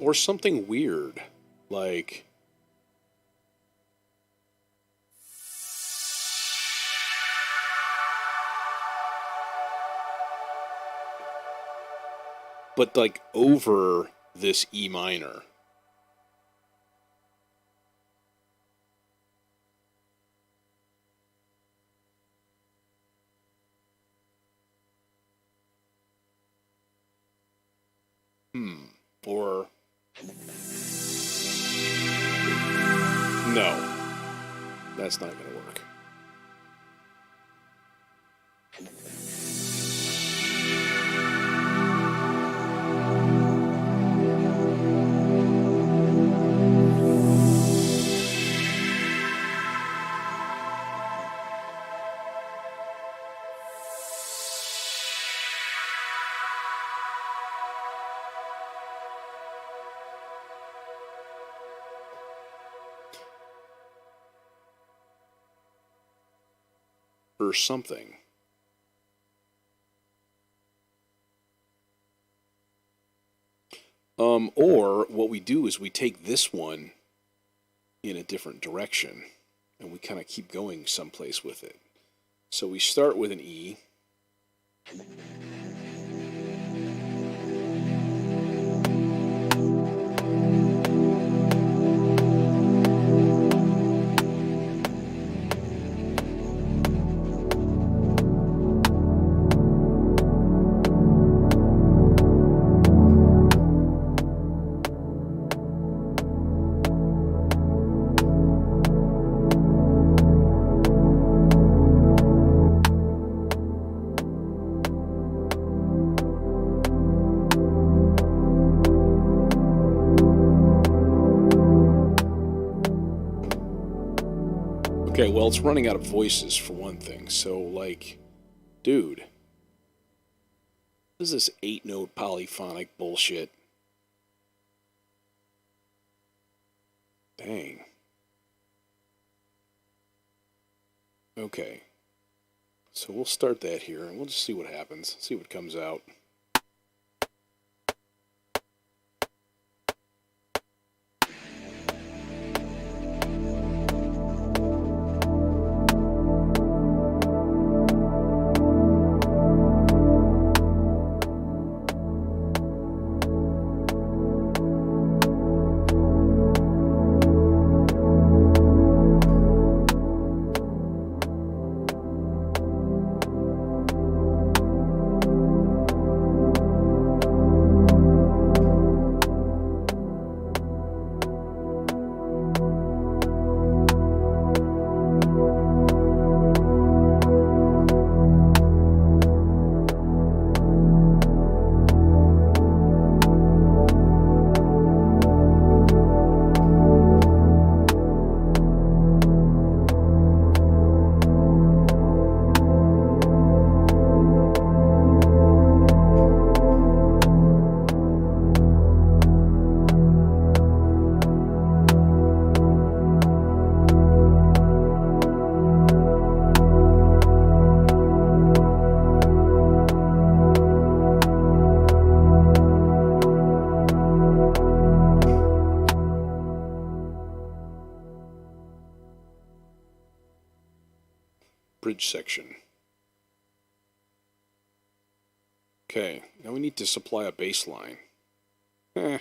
Or something weird, like but like over this E minor. Or no, that's not going to work. Or something. Or what we do is we take this one in a different direction and we kind of keep going someplace with it. So we start with an E. Okay, well, it's running out of voices for one thing. So, like, dude, what is this 8-note polyphonic bullshit? Dang. Okay. So we'll start that here and we'll just see what happens, see what comes out. bridge section. Okay, now we need to supply a baseline. Eh.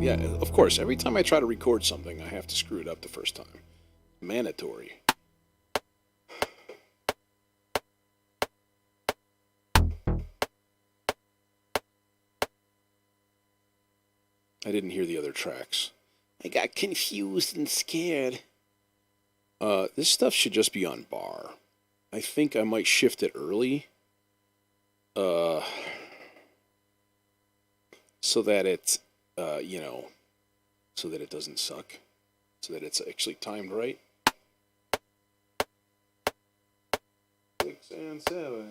Yeah, of course, every time I try to record something, I have to screw it up the first time. Mandatory. I didn't hear the other tracks. I got confused and scared. This stuff should just be on bar. I think I might shift it early. So that it, so that it doesn't suck. So that it's actually timed right. 6 and 7.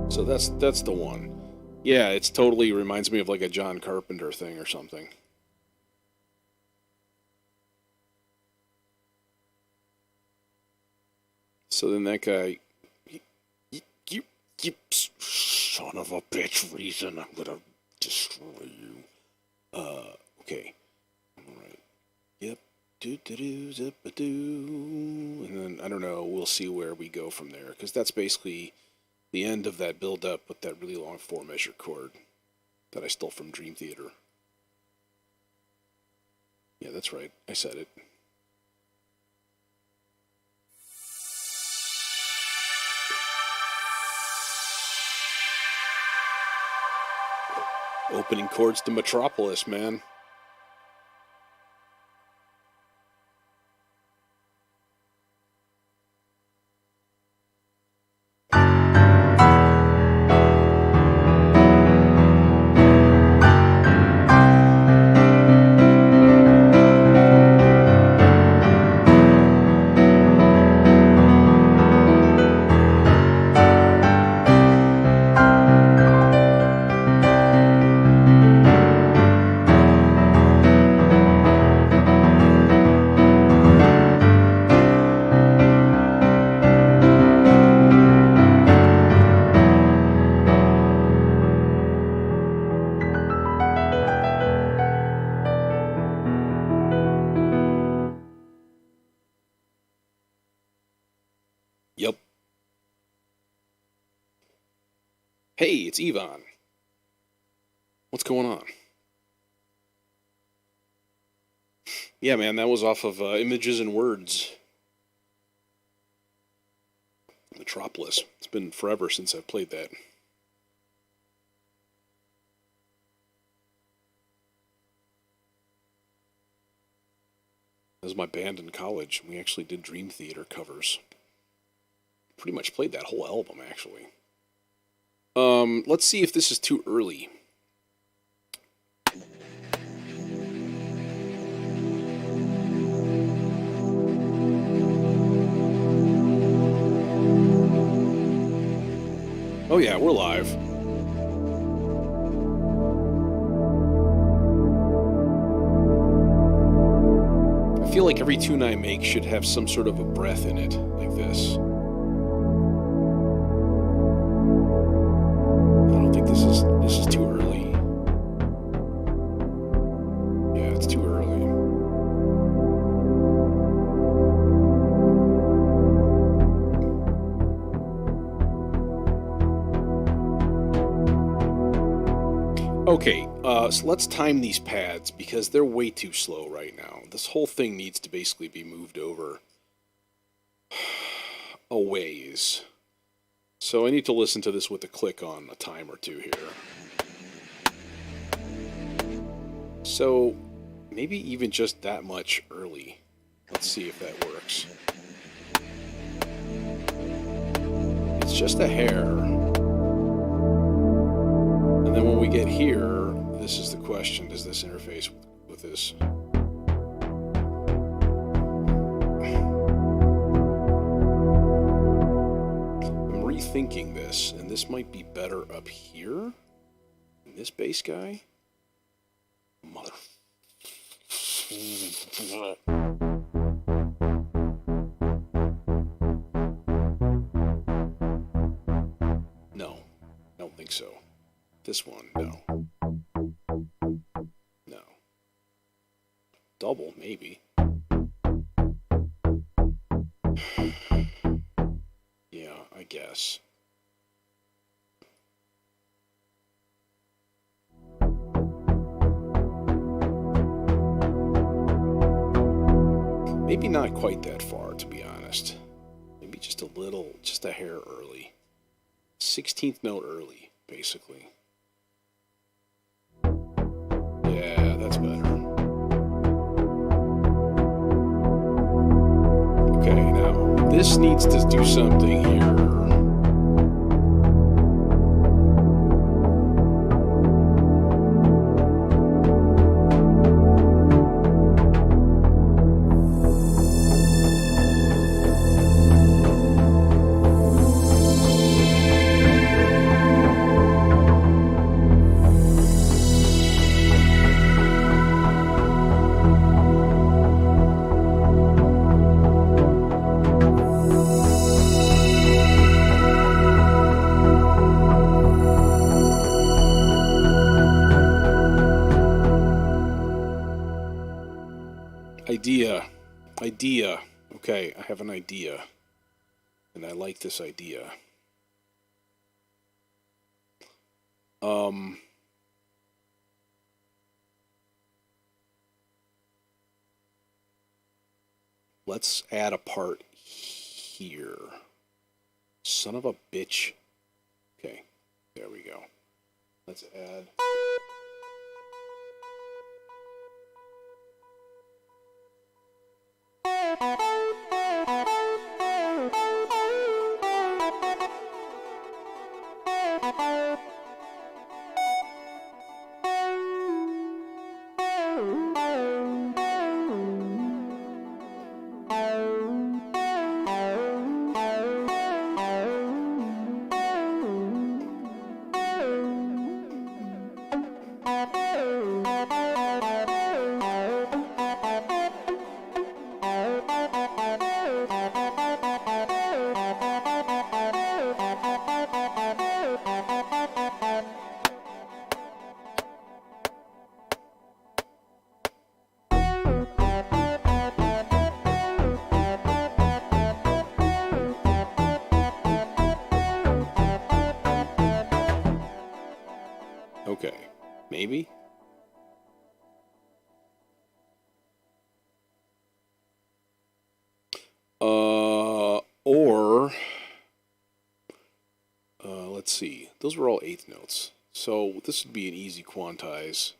So that's the one. Yeah, it's totally reminds me of like a John Carpenter thing or something. So then that guy, you son of a bitch, Reason, I'm gonna destroy you. Okay. Alright. Yep. Do-do-do, zip-a-doo. And then, I don't know, we'll see where we go from there, because that's basically the end of that build-up with that really long 4-measure chord that I stole from Dream Theater. Yeah, that's right. I said it. Opening chords to Metropolis, man. Yep. Hey, it's Yvonne. What's going on? Yeah, man, that was off of Images and Words. Metropolis. It's been forever since I've played that. That was my band in college. We actually did Dream Theater covers. Pretty much played that whole album, actually. Let's see if this is too early. Oh yeah, we're live. I feel like every tune I make should have some sort of a breath in it, like this. this is too early. Yeah, it's too early. Okay, so let's time these pads because they're way too slow right now. This whole thing needs to basically be moved over a ways. So I need to listen to this with a click on a time or two here. So maybe even just that much early. Let's see if that works. It's just a hair. And then when we get here, this is the question. Does this interface with this? I'm rethinking this, and this might be better up here. And this bass guy? Mother... No, I don't think so. This one, no. No. Double, maybe. Yeah, I guess. Maybe not quite that far, to be honest. Maybe just a little, just a hair early. 16th note early, basically. Yeah, that's better. Okay, now, this needs to do something here. Idea. Okay, I have an idea. And I like this idea. Let's add a part here. Son of a bitch. Okay, there we go. Let's add... Okay, maybe? Let's see. Those were all eighth notes. So this would be an easy quantize.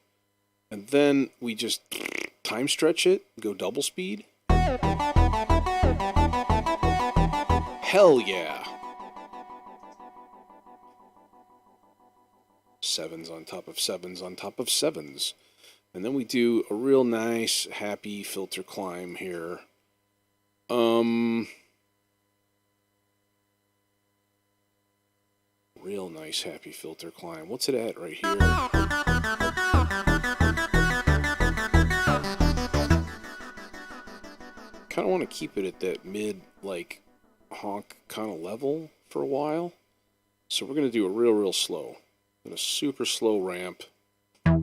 And then we just time stretch it, go double speed. Hell yeah! Sevens on top of sevens on top of sevens. And then we do a real nice, happy filter climb here. Real nice, happy filter climb. What's it at right here? Kind of want to keep it at that mid, like, honk kind of level for a while. So we're going to do a real slow. And a super slow ramp. Wow,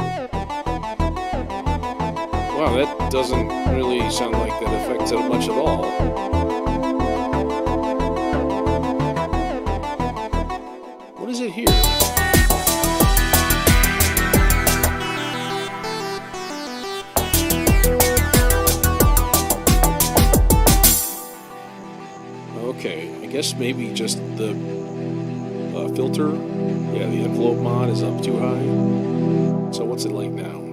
that doesn't really sound like that affects it much at all. What is it here? Okay, I guess maybe just the filter. Yeah, the envelope mod is up too high. So what's it like now?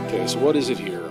Okay, so what is it here?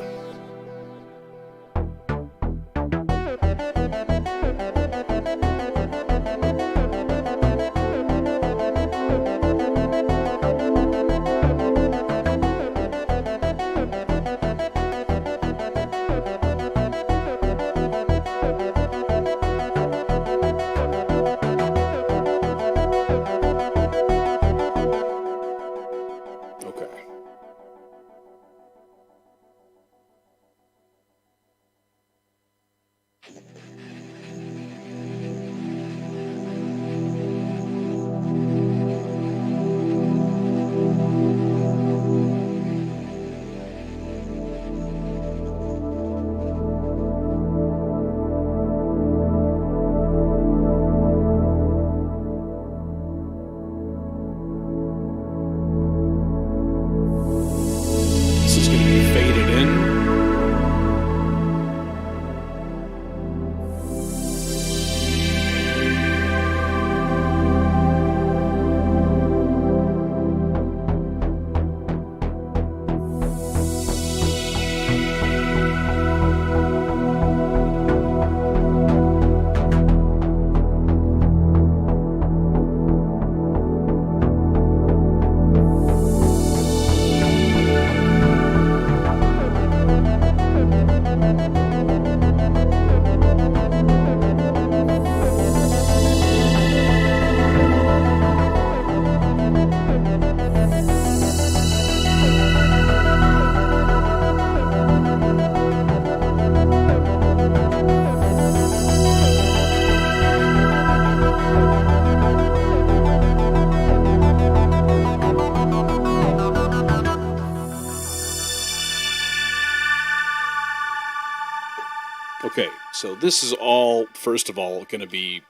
Okay, so this is all, first of all, going to be,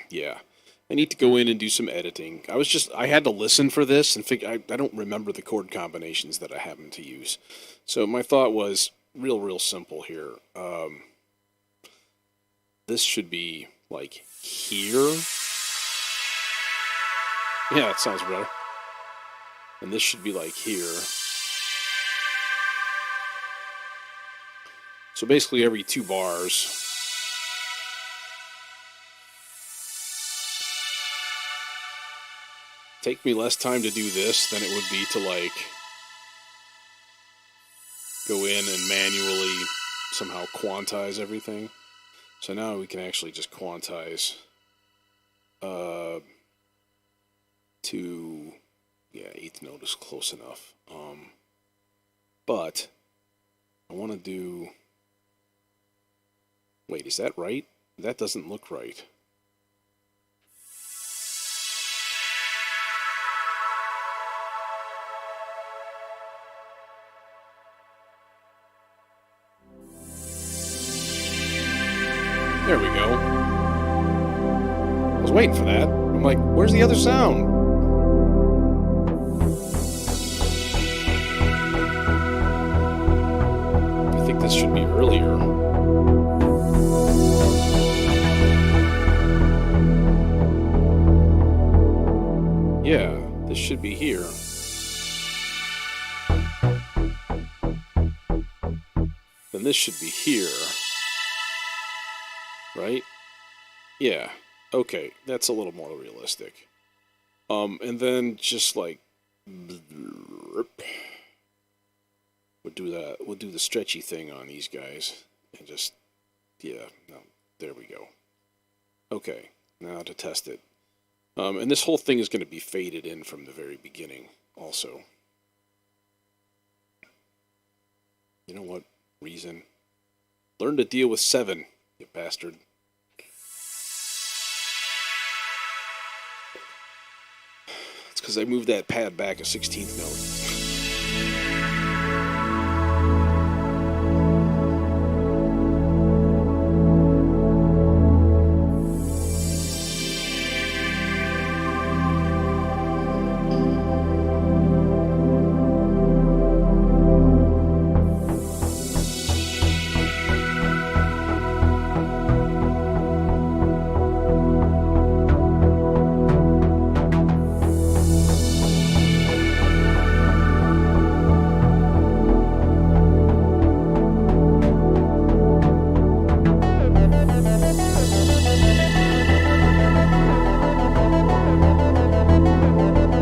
yeah. I need to go in and do some editing. I had to listen for this and figure, I don't remember the chord combinations that I happen to use. So my thought was real simple here. This should be like here. Yeah, it sounds better. And this should be like here. So basically every 2 bars. Take me less time to do this than it would be to like go in and manually somehow quantize everything. So now we can actually just quantize to, yeah, 8th note is close enough. But I want to do, wait, is that right? That doesn't look right. There we go. I was waiting for that. I'm like, where's the other sound? I think this should be earlier. Yeah, this should be here. Then this should be here. Right? Yeah. Okay, that's a little more realistic. And then just like we'll do that. We'll do the stretchy thing on these guys and just, yeah, no, there we go. Okay, now to test it. And this whole thing is going to be faded in from the very beginning also. You know what? Reason. Learn to deal with 7, you bastard. It's because I moved that pad back a 16th note.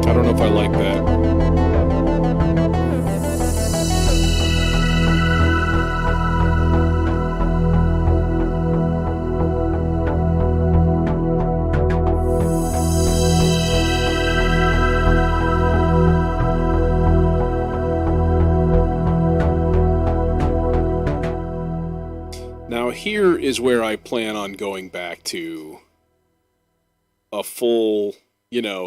I don't know if I like that. Now here is where I plan on going back to a full,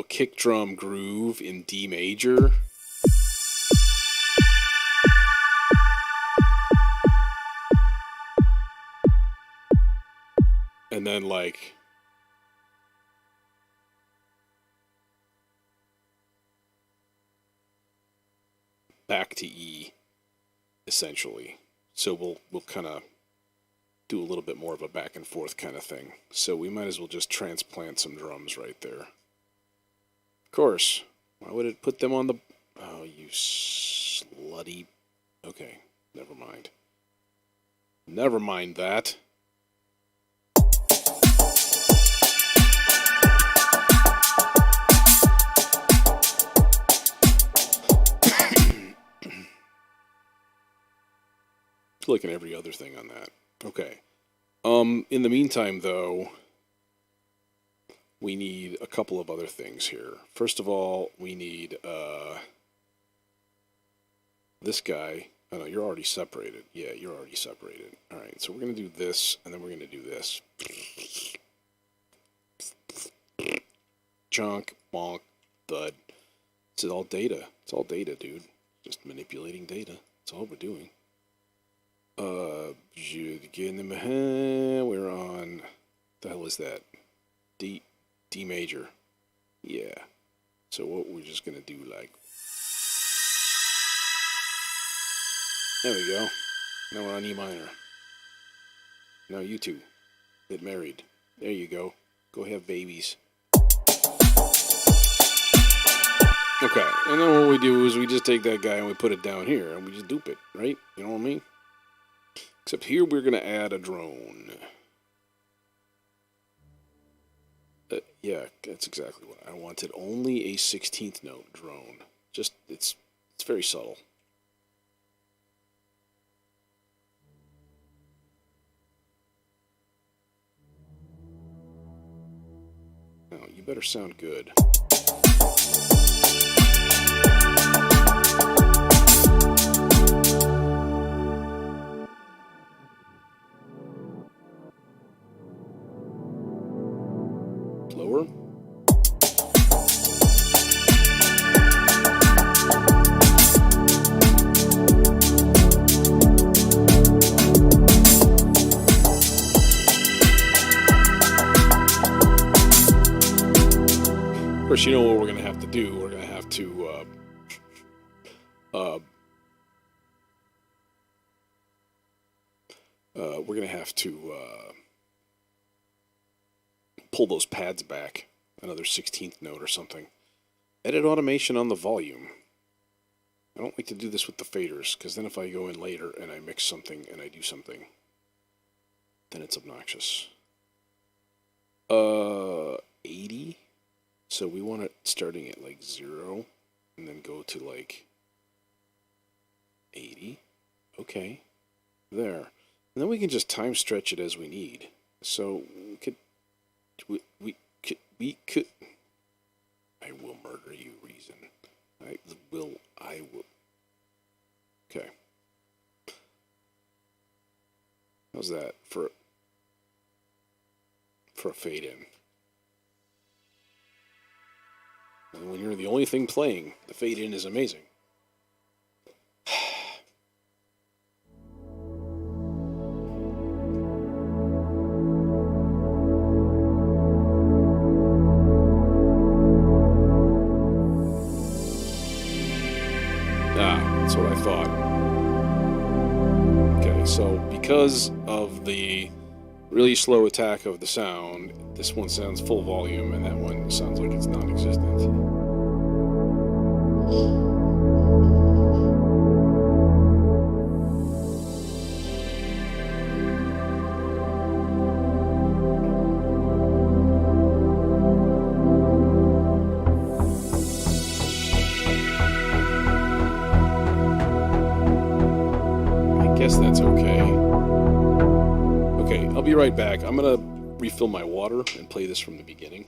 kick drum groove in D major. And then like back to E, essentially. So we'll kind of do a little bit more of a back and forth kind of thing. So we might as well just transplant some drums right there. Of course. Why would it put them on the... Oh, you slutty... Okay, never mind. Never mind that. Clicking every other thing on that. Okay. In the meantime, though, we need a couple of other things here. First of all, we need this guy. Oh, no, you're already separated. Yeah, you're already separated. All right, so we're going to do this, and then we're going to do this. Chunk, bonk, thud. It's all data. It's all data, dude. Just manipulating data. That's all we're doing. We're on, the hell is that? D major. Yeah. So what we're just gonna do, like, there we go. Now we're on E minor. Now you two, get married. There you go. Go have babies. Okay, and then what we do is we just take that guy and we put it down here and we just dupe it, right? You know what I mean? Except here we're going to add a drone. Yeah, that's exactly what I wanted. Only a 16th note drone. Just, it's very subtle. Now, you better sound good. Lower. Of course, you know what we're going to have to do. We're going to have to pull those pads back another 16th note or something. Edit automation on the volume. I don't like to do this with the faders, because then if I go in later and I mix something and I do something, then it's obnoxious. 80. So we want it starting at like 0 and then go to like 80. Okay. There. And then we can just time stretch it as we need. So we could I will murder you, Reason. I will. Okay. How's that for a fade in? And when you're the only thing playing, the fade in is amazing. That's what I thought. Okay, so because of the really slow attack of the sound, this one sounds full volume, and that one sounds like it's non-existent. That's okay. Okay, I'll be right back. I'm gonna refill my water and play this from the beginning.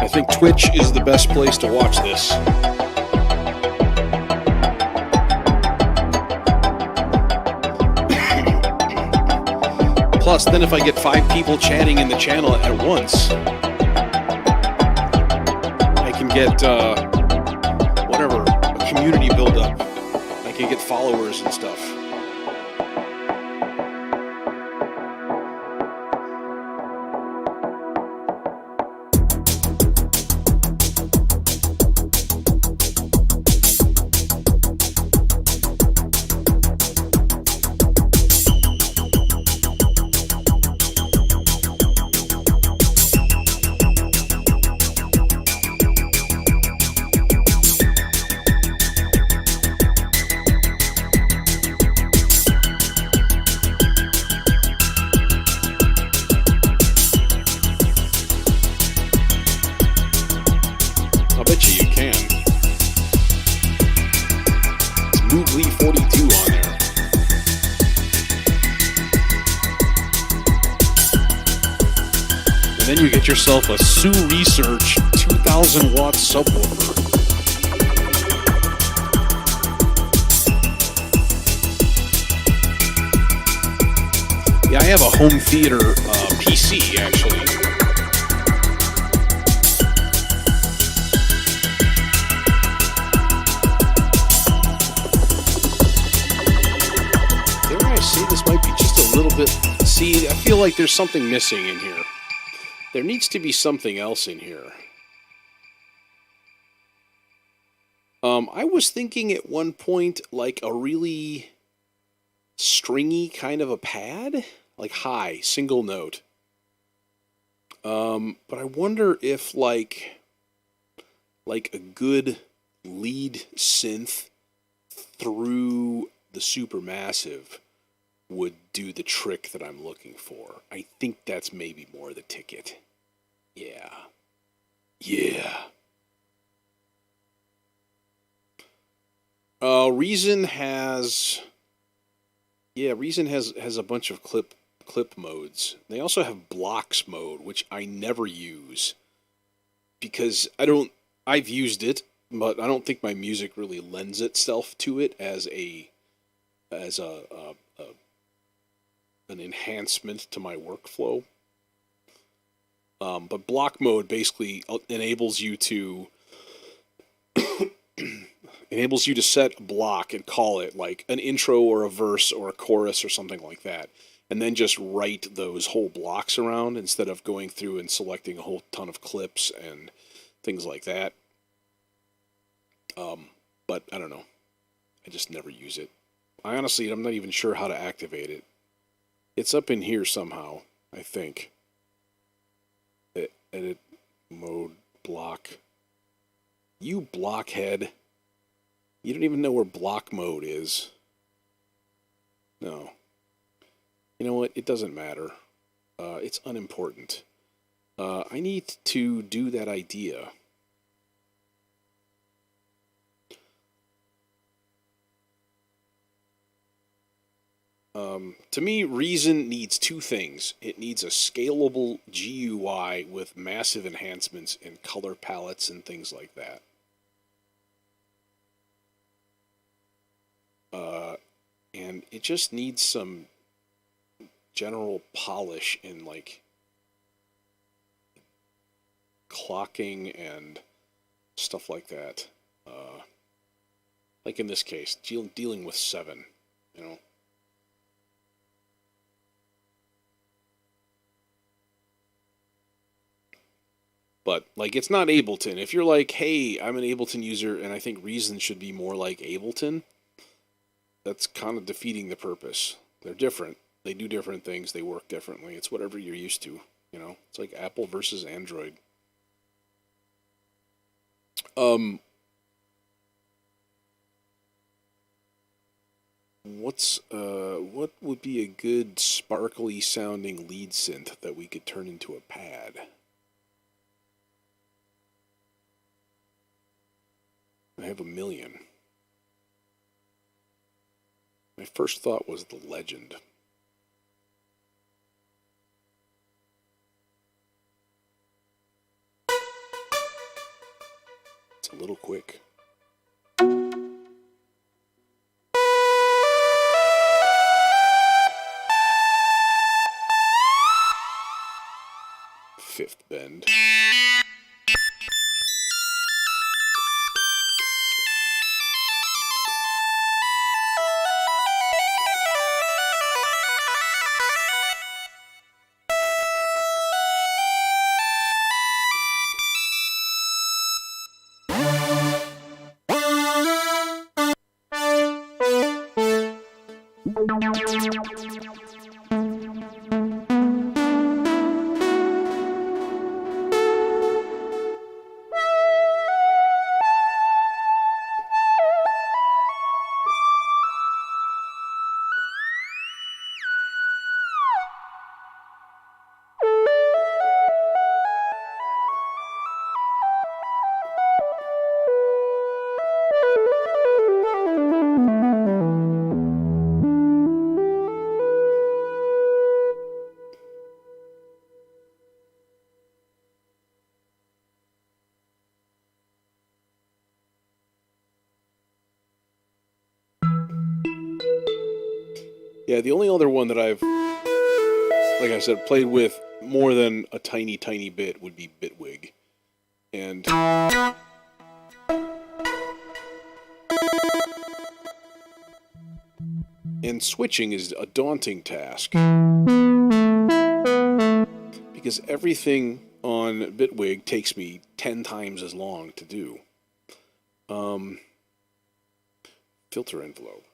I think Twitch is the best place to watch this. Plus, then if I get 5 people chatting in the channel at once, I can get, whatever, a community build-up. I can get followers and stuff. Then you get yourself a Sue Research 2000 watt subwoofer. Yeah, I have a home theater PC actually. Dare I say this might be just a little bit... See, I feel like there's something missing in here. There needs to be something else in here. I was thinking at one point like a really stringy kind of a pad, like high, single note. But I wonder if like a good lead synth through the Supermassive would do the trick that I'm looking for. I think that's maybe more the ticket. Yeah. Yeah. Reason has a bunch of clip modes. They also have blocks mode, which I never use because I've used it, but I don't think my music really lends itself to it as an enhancement to my workflow. But block mode basically enables you to set a block and call it like an intro or a verse or a chorus or something like that. and then just write those whole blocks around instead of going through and selecting a whole ton of clips and things like that. But I don't know. I just never use it. I'm not even sure how to activate it. It's up in here somehow, I think. Edit mode block. You blockhead. You don't even know where block mode is. No. You know what? It doesn't matter. It's unimportant. I need to do that idea. To me, Reason needs two things. It needs a scalable GUI with massive enhancements in color palettes and things like that. And it just needs some general polish in like clocking and stuff like that. Like in this case, dealing with 7, you know. But, like, it's not Ableton. If you're like, hey, I'm an Ableton user and I think Reason should be more like Ableton, that's kind of defeating the purpose. They're different. They do different things. They work differently. It's whatever you're used to, you know? It's like Apple versus Android. What would be a good sparkly sounding lead synth that we could turn into a pad? I have a million. My first thought was the Legend. It's a little quick. Fifth bend. Yeah, the only other one that I've, like I said, played with more than a tiny, tiny bit would be Bitwig. And switching is a daunting task. Because everything on Bitwig takes me 10 times as long to do. Filter envelope.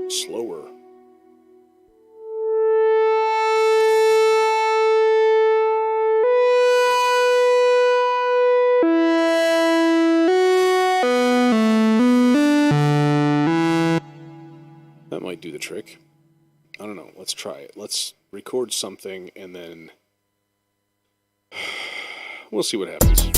Slower. That might do the trick. I don't know. Let's try it. Let's record something and then we'll see what happens.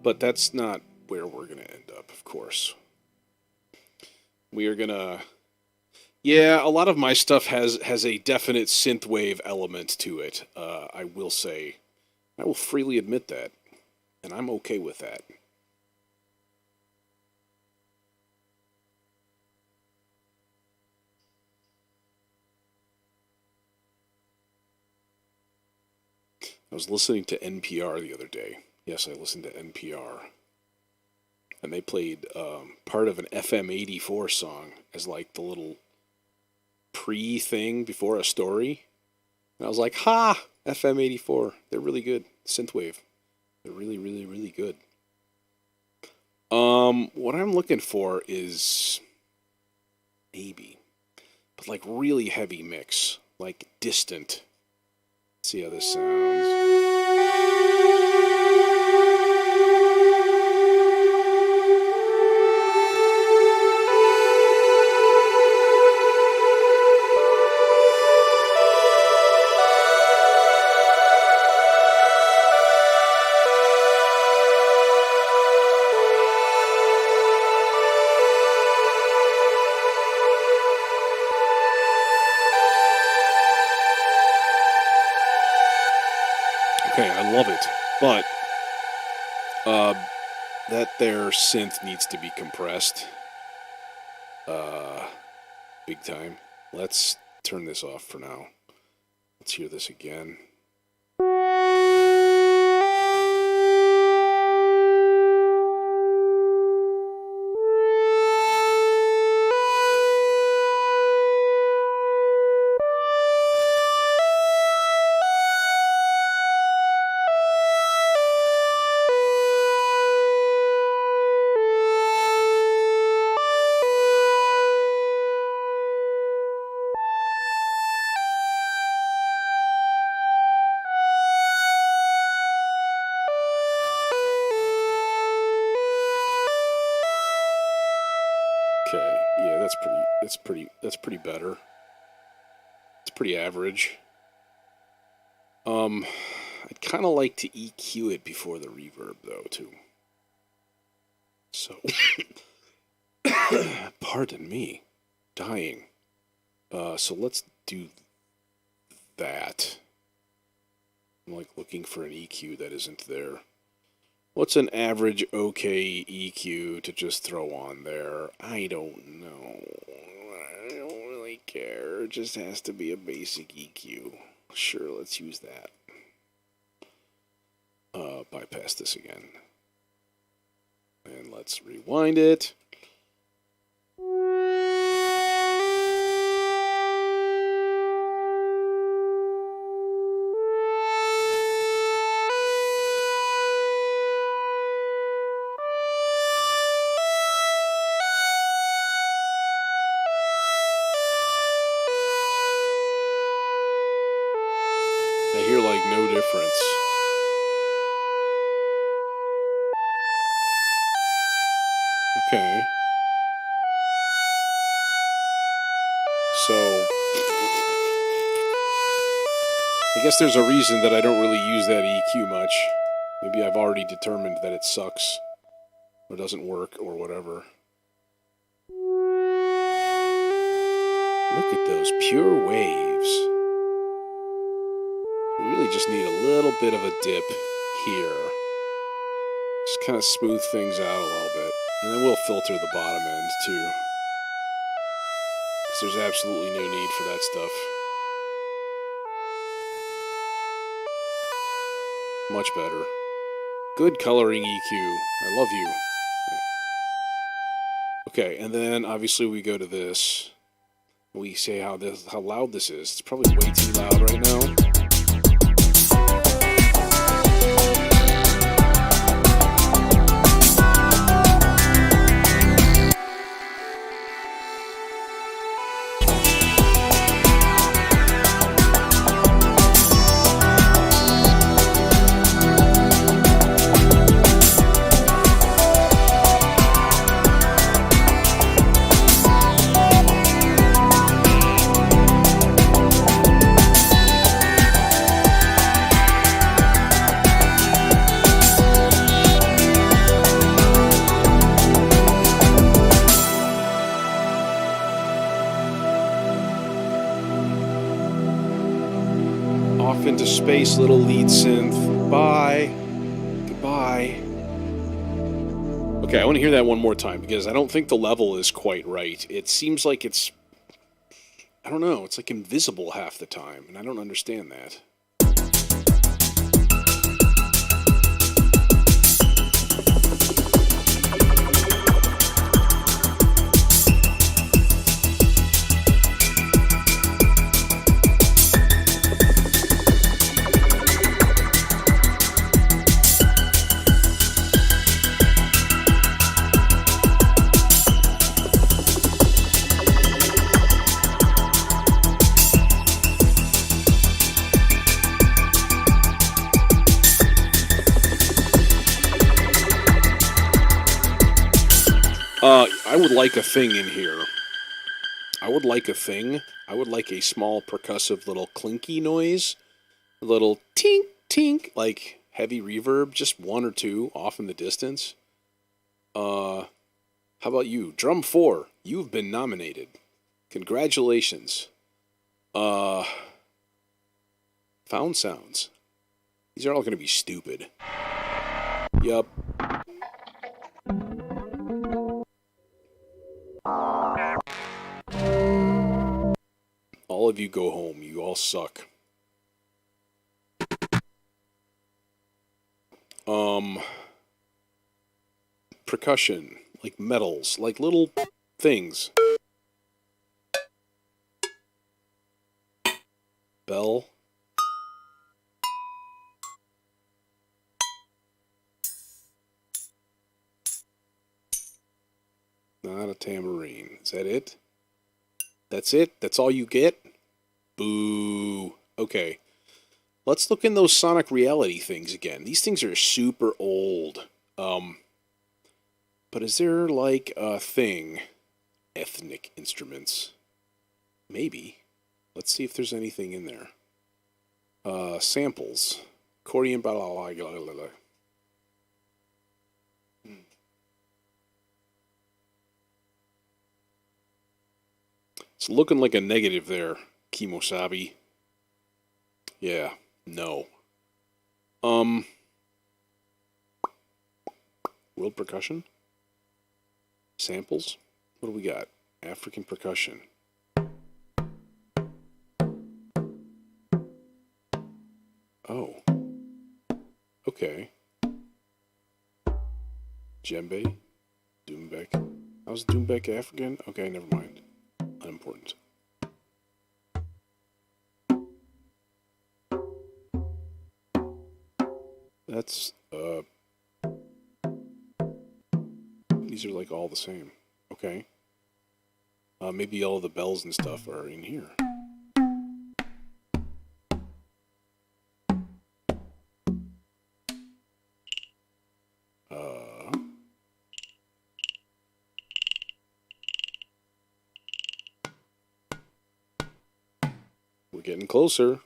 But that's not where we're going to end up, of course. We are going to. Yeah, a lot of my stuff has a definite synthwave element to it. I will say. I will freely admit that. And I'm okay with that. I was listening to NPR the other day. Yes, I listened to NPR. And they played part of an FM 84 song as like the little pre-thing before a story. And I was like, ha! FM 84. They're really good. Synthwave. They're really, really, really good. What I'm looking for is maybe, but like really heavy mix, like distant. Let's see how this sounds. Okay, I love it, but that there synth needs to be compressed, big time. Let's turn this off for now. Let's hear this again. Okay, yeah, that's pretty better. It's pretty average. I'd kind of like to EQ it before the reverb though too. So, pardon me, dying. So let's do that. I'm like looking for an EQ that isn't there. What's an average okay EQ to just throw on there? I don't know. I don't really care. It just has to be a basic EQ. Sure, let's use that. Bypass this again. And let's rewind it. I hear like no difference. Okay. So, I guess there's a reason that I don't really use that EQ much. Maybe I've already determined that it sucks, or doesn't work, or whatever. Look at those pure waves. We really just need a little bit of a dip here. Just kind of smooth things out a little bit. And then we'll filter the bottom end too. Because there's absolutely no need for that stuff. Much better. Good coloring EQ. I love you. Okay, and then obviously we go to this. We say how loud this is. It's probably way too loud right now. Off into space, little lead synth. Bye. Goodbye. Okay, I want to hear that one more time because I don't think the level is quite right. It seems like it's, I don't know, it's like invisible half the time, and I don't understand that. I would like a thing in here. I would like a thing. I would like a small percussive little clinky noise. A little tink, tink, like heavy reverb, just one or two off in the distance. How about you? Drum 4, you've been nominated. Congratulations. Found sounds. These are all going to be stupid. Yup. All of you go home. You all suck. Percussion. Like metals. Like little things. Bell. Not a tambourine. Is that it? That's it? That's all you get? Boo. Okay. Let's look in those sonic reality things again. These things are super old. But is there like a thing? Ethnic instruments. Maybe. Let's see if there's anything in there. Samples. Accordion, blah, blah, blah, blah, blah, blah. It's looking like a negative there, Kimosabi. Yeah, no. World percussion? Samples? What do we got? African percussion. Oh. Okay. Djembe? Doombek? How's Doombek African? Okay, never mind. Unimportant. That's, these are like all the same. Okay. Maybe all the bells and stuff are in here. We're getting closer.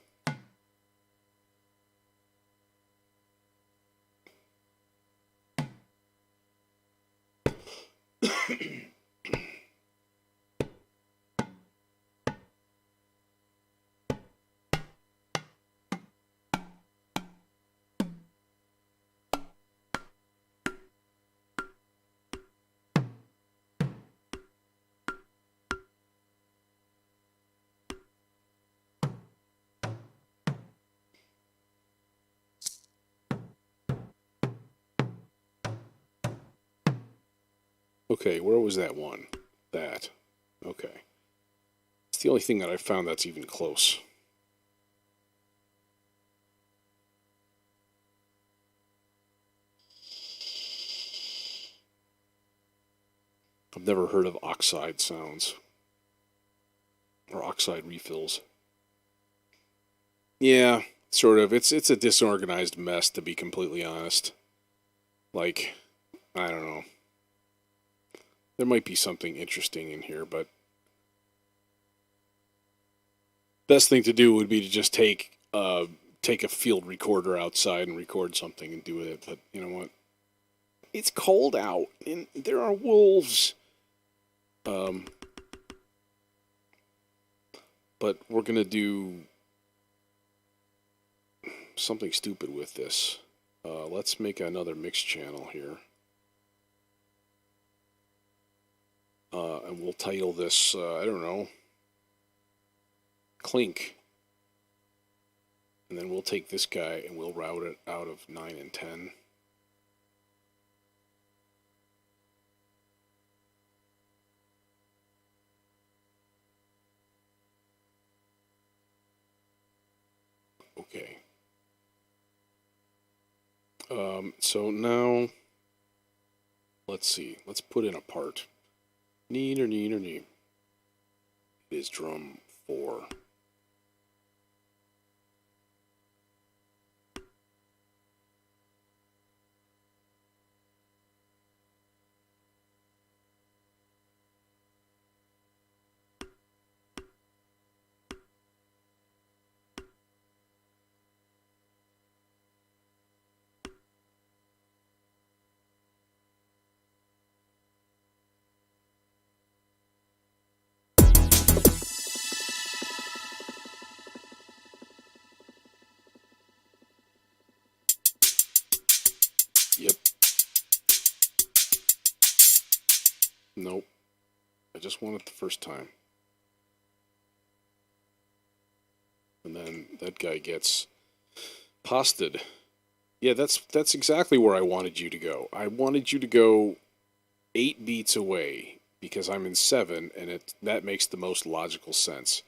Okay, where was that one? That. Okay. It's the only thing that I found that's even close. I've never heard of oxide sounds. Or oxide refills. Yeah, sort of. It's a disorganized mess, to be completely honest. Like, I don't know. There might be something interesting in here, but best thing to do would be to just take a field recorder outside and record something and do it. But you know what? It's cold out, and there are wolves. But we're gonna do something stupid with this. Let's make another mix channel here. And we'll title this, I don't know, Clink. And then we'll take this guy and we'll route it out of 9 and 10. Okay. So now, let's see. Let's put in a part. Neener, neener, nee. It is drum 4. Yep. Nope. I just won it the first time. And then that guy gets posted. Yeah, that's exactly where I wanted you to go. I wanted you to go 8 beats away because I'm in 7, and that makes the most logical sense.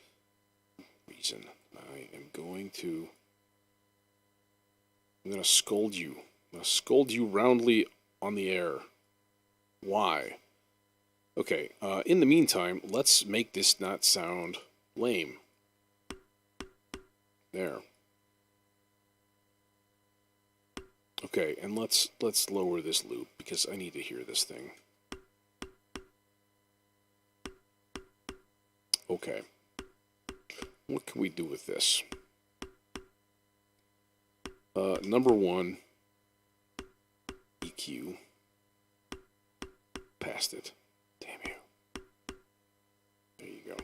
Reason I am going to. I'm going to scold you. I'm going to scold you roundly on the air. Why? Okay, in the meantime, let's make this not sound lame. There. Okay, and let's lower this loop because I need to hear this thing. Okay. What can we do with this? Number 1, EQ. Passed it. Damn you. There you go.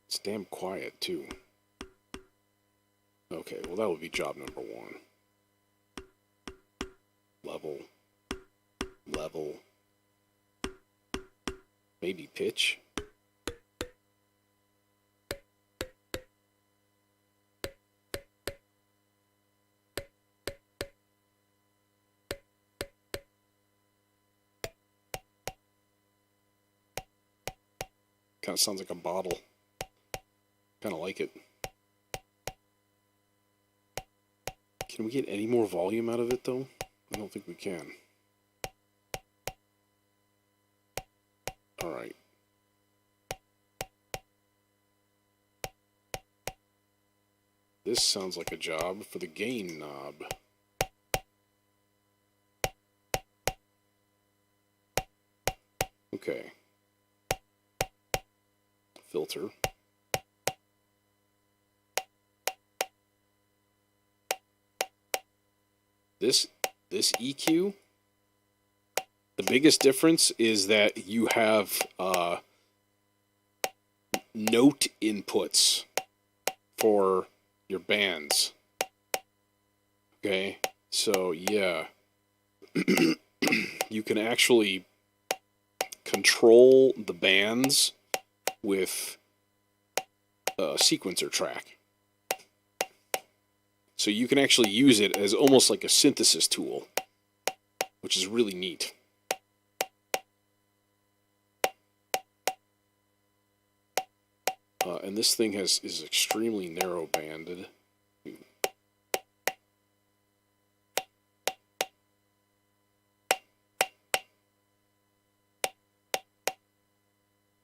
It's damn quiet too. Okay, well that would be job number 1. Level. Level. Maybe pitch. Kind of sounds like a bottle. Kind of like it. Can we get any more volume out of it though? I don't think we can. Alright. This sounds like a job for the gain knob. Okay. Filter. This EQ, the biggest difference is that you have note inputs for your bands. Okay, so yeah, you can actually control the bands with a sequencer track. So you can actually use it as almost like a synthesis tool, which is really neat. And this thing is extremely narrow banded.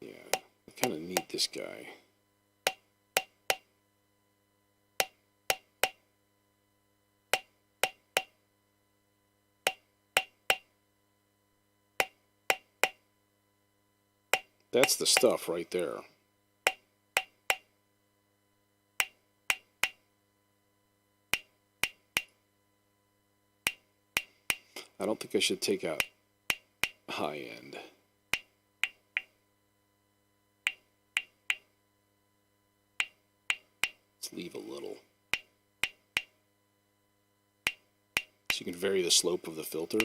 Yeah, I kind of need this guy. That's the stuff right there. I don't think I should take out high end. Let's leave a little. So you can vary the slope of the filter.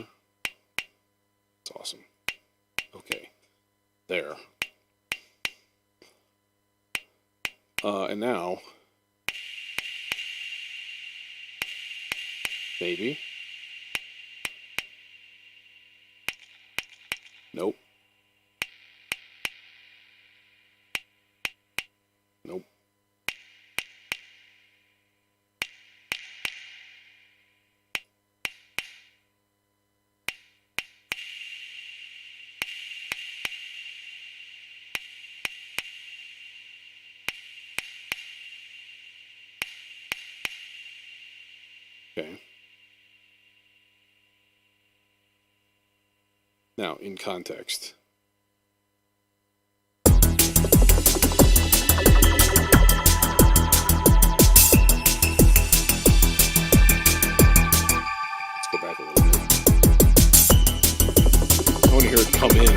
It's awesome. Okay, there. And now, maybe. Nope. Nope. Okay. Now, in context. Let's go back a little bit. I want to hear it come in.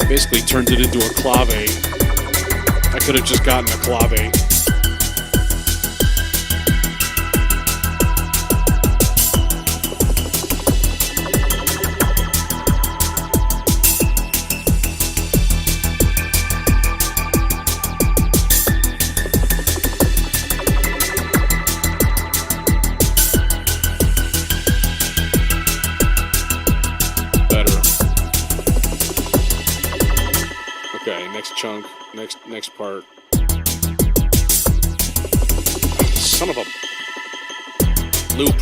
Basically turned it into a clave. I could have just gotten a clave. Okay, next chunk, next part. Son of a loop.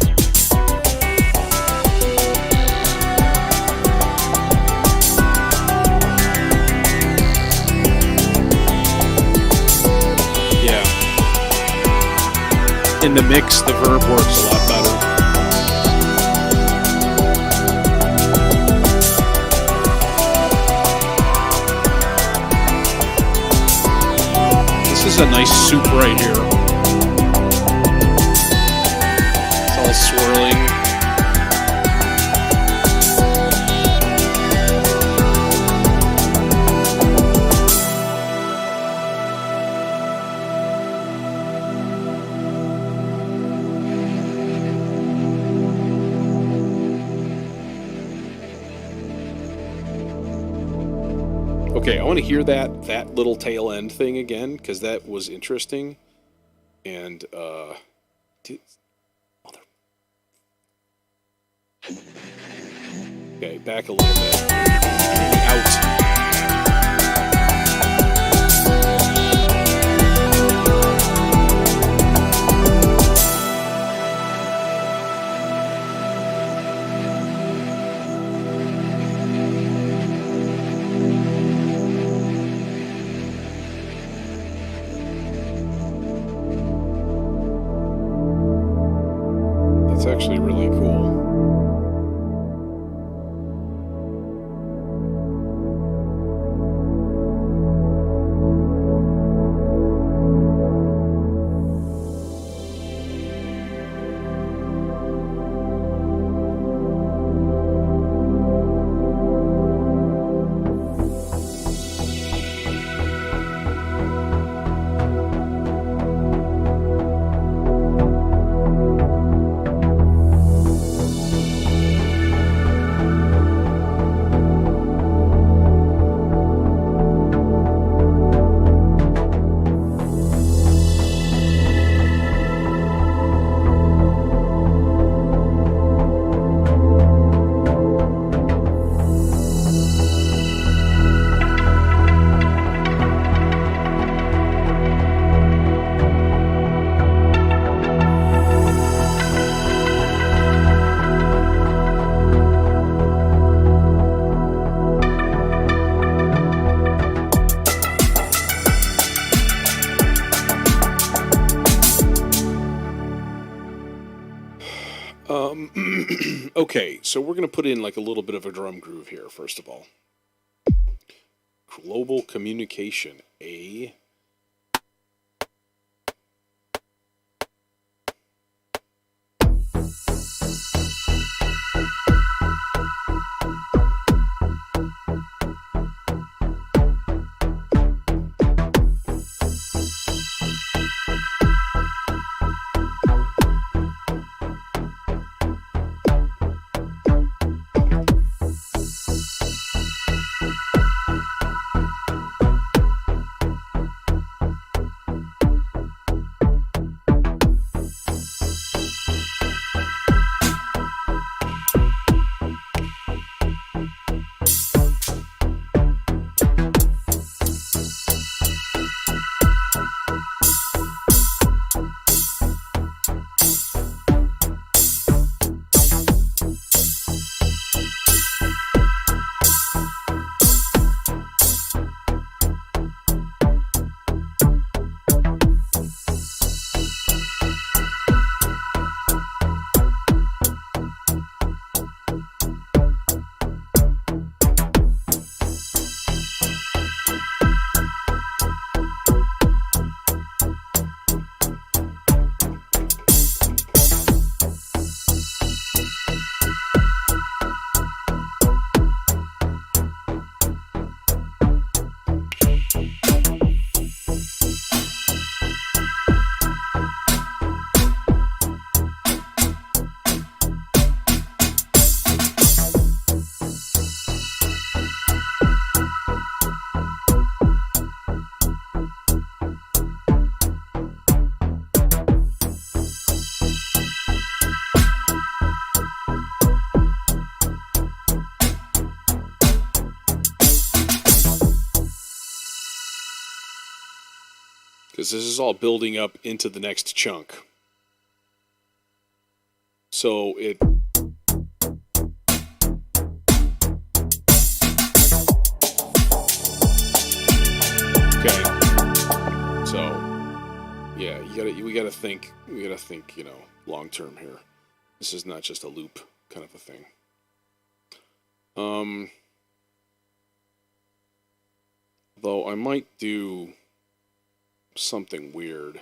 Yeah. In the mix, the verb works a lot better. This is a nice soup right here. It's all swirling. Okay, I want to hear that little tail end thing again, because that was interesting. And okay, back a little bit. Out. That's actually really cool. Okay, so we're going to put in like a little bit of a drum groove here, first of all. Global communication, A. because this is all building up into the next chunk. So it... Okay. So, yeah, we gotta think, you know, long term here. This is not just a loop kind of a thing. Though I might do something weird.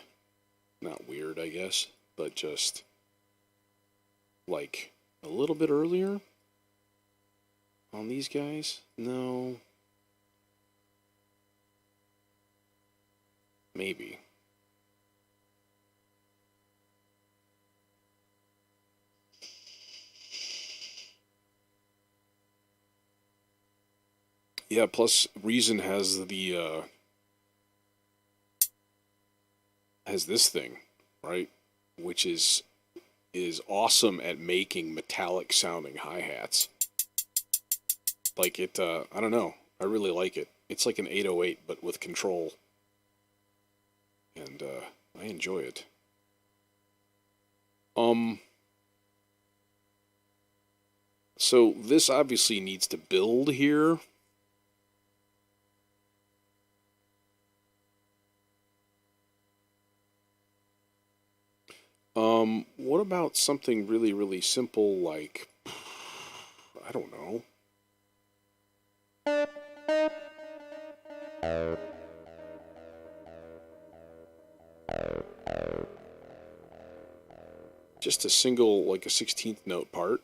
Not weird, I guess, but just like a little bit earlier on these guys. No. Maybe. Yeah, plus Reason has the has this thing, right? Which is awesome at making metallic sounding hi-hats. Like it I don't know. I really like it. It's like an 808 but with control. And I enjoy it. So this obviously needs to build here. What about something really, really simple like, I don't know. Just a single, like a 16th note part.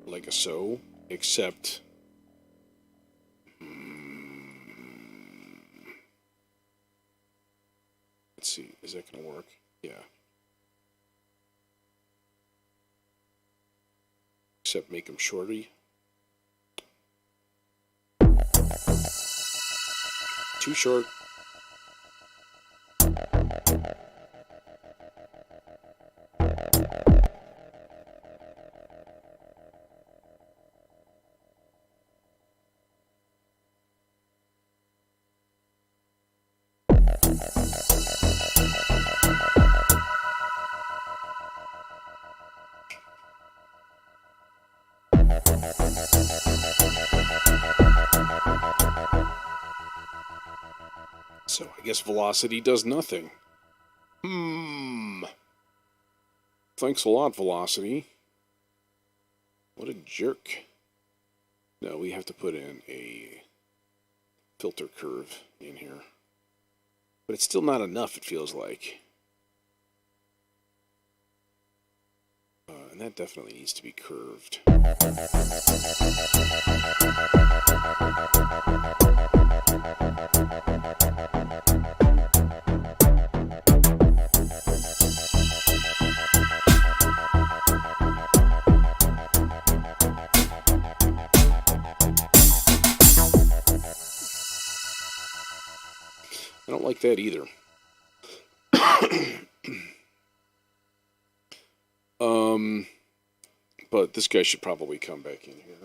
Like a so, except... Let's see, is that going to work? Yeah. Except make them shorty. Too short. So I guess velocity does nothing. Thanks a lot, velocity. What a jerk. No, we have to put in a filter curve in here. But it's still not enough, it feels like. And that definitely needs to be curved. I don't like that either. But this guy should probably come back in here.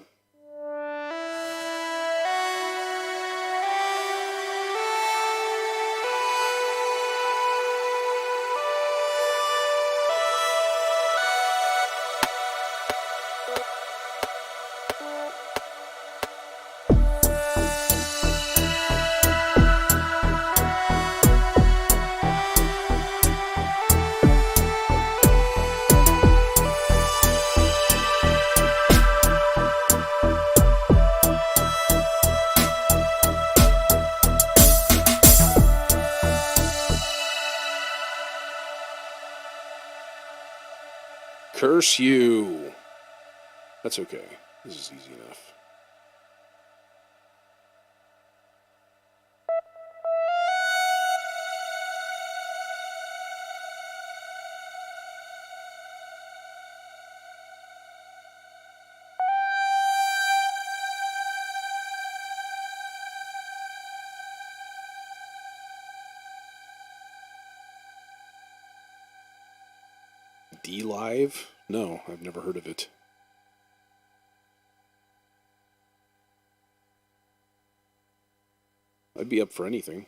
Curse you. That's okay. This is easy enough. D-Live? No, I've never heard of it. I'd be up for anything.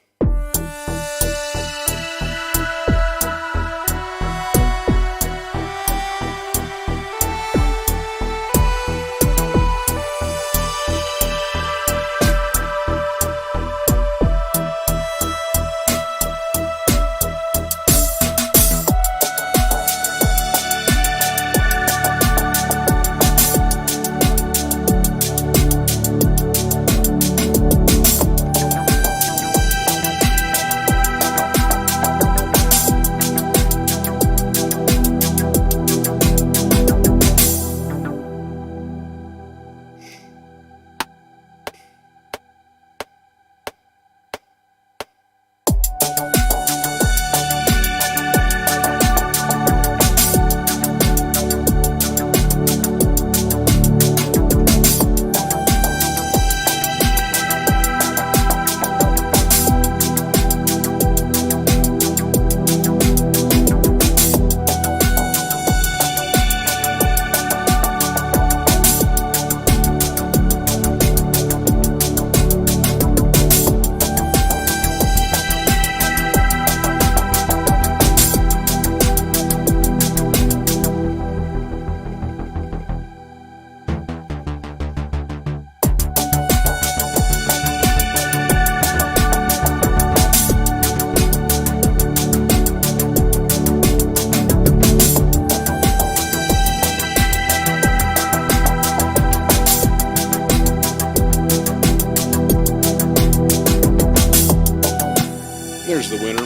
There's the winner.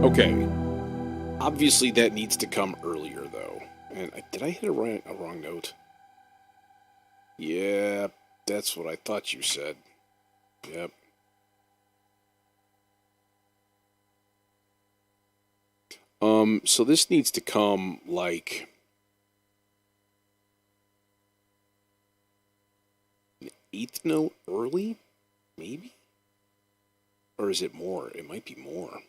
Okay. Obviously, that needs to come earlier, though. And did I hit a wrong note? Yeah, that's what I thought you said. Yep. So this needs to come, like, an eighth note early? Maybe? Or is it more? It might be more.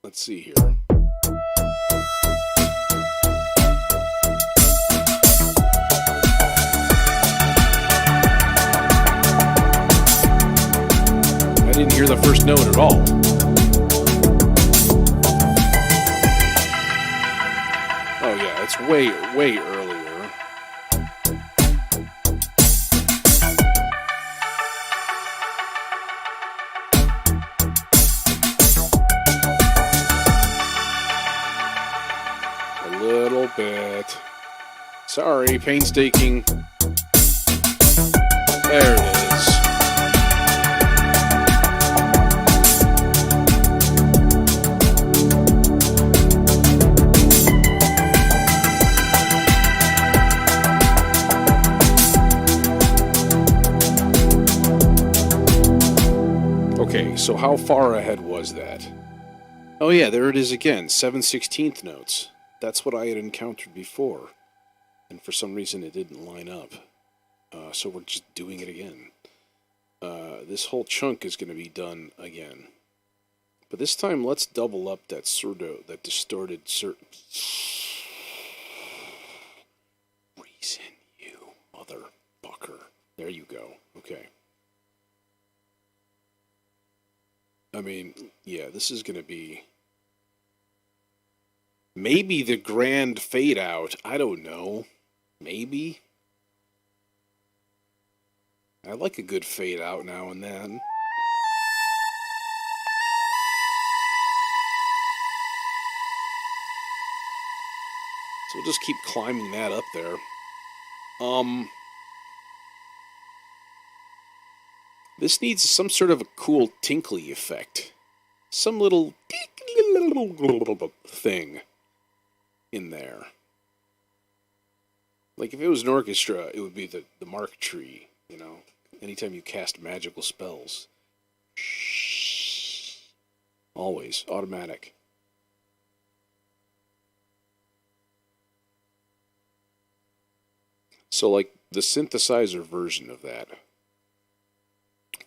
Let's see here. I didn't hear the first note at all. Oh yeah, it's way earlier. Little bit. Sorry, painstaking. There it is. Okay, so how far ahead was that? Oh yeah, there it is again, 7/16 notes. That's what I had encountered before, and for some reason it didn't line up. So we're just doing it again. This whole chunk is going to be done again. But this time, let's double up that distorted reason, you motherfucker. There you go. Okay. I mean, yeah, this is going to be... Maybe the grand fade out. I don't know. Maybe. I like a good fade out now and then. So we'll just keep climbing that up there. This needs some sort of a cool tinkly effect. Some little thing in there. Like if it was an orchestra, it would be the mark tree, you know. Anytime you cast magical spells. Always automatic. So like the synthesizer version of that.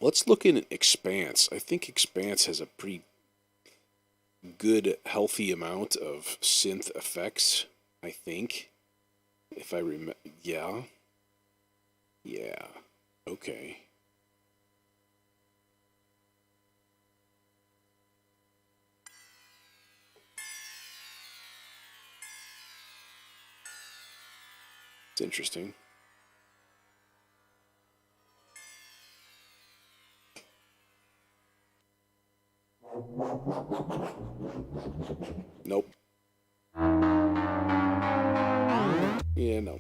Let's look in Expanse. I think Expanse has a pretty good, healthy amount of synth effects, I think. If I remember. Yeah. Yeah. Okay. It's interesting. Nope. Yeah, no.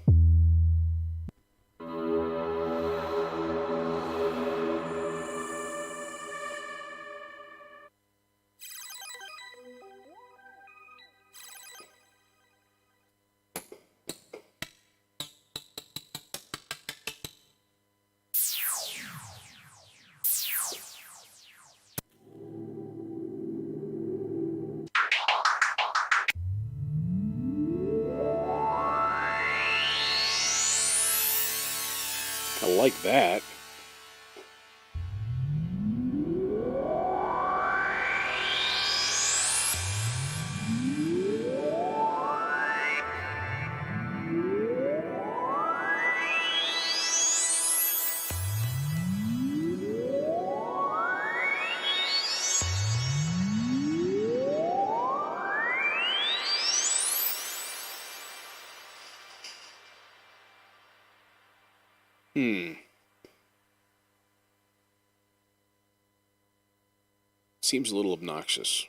I like that. Seems a little obnoxious.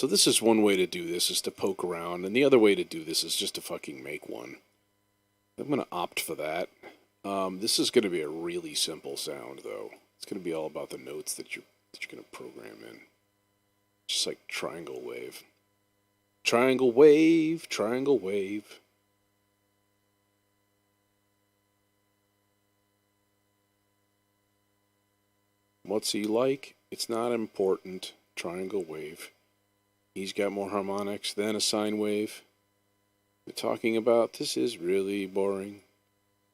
So this is one way to do this, is to poke around, and the other way to do this is just to fucking make one. I'm going to opt for that. This is going to be a really simple sound, though. It's going to be all about the notes that you're going to program in. Just like triangle wave. Triangle wave, triangle wave. What's he like? It's not important. Triangle wave. He's got more harmonics than a sine wave. We're talking about this is really boring.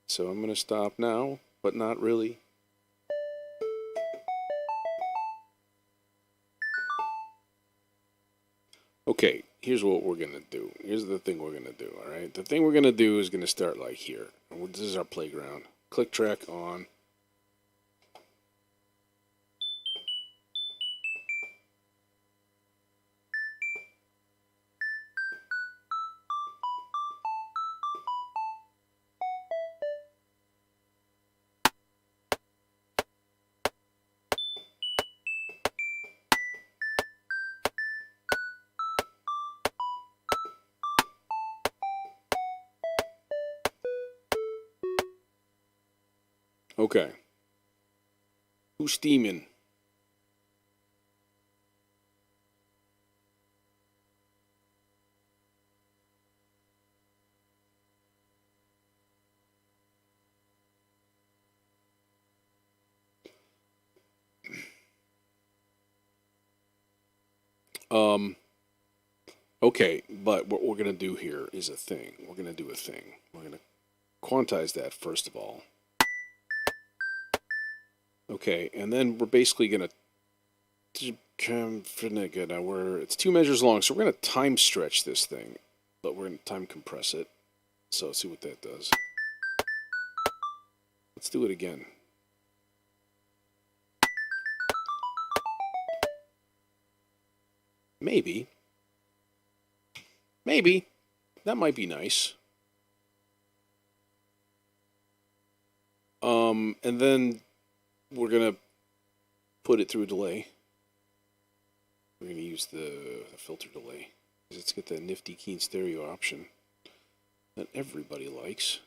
So I'm going to stop now, but not really. Okay, here's what we're going to do. Here's the thing we're going to do, all right? The thing we're going to do is going to start like here. This is our playground. Click track on. Okay. Who's steaming? Okay, but what we're going to do here is a thing. We're going to do a thing. We're going to quantize that first of all. Okay, and then we're basically going to it's 2 measures long, so we're going to time stretch this thing, but we're going to time compress it. So let's see what that does. Let's do it again. Maybe. That might be nice. And then we're going to put it through a delay. We're going to use the filter delay, because it's got that nifty keen stereo option that everybody likes.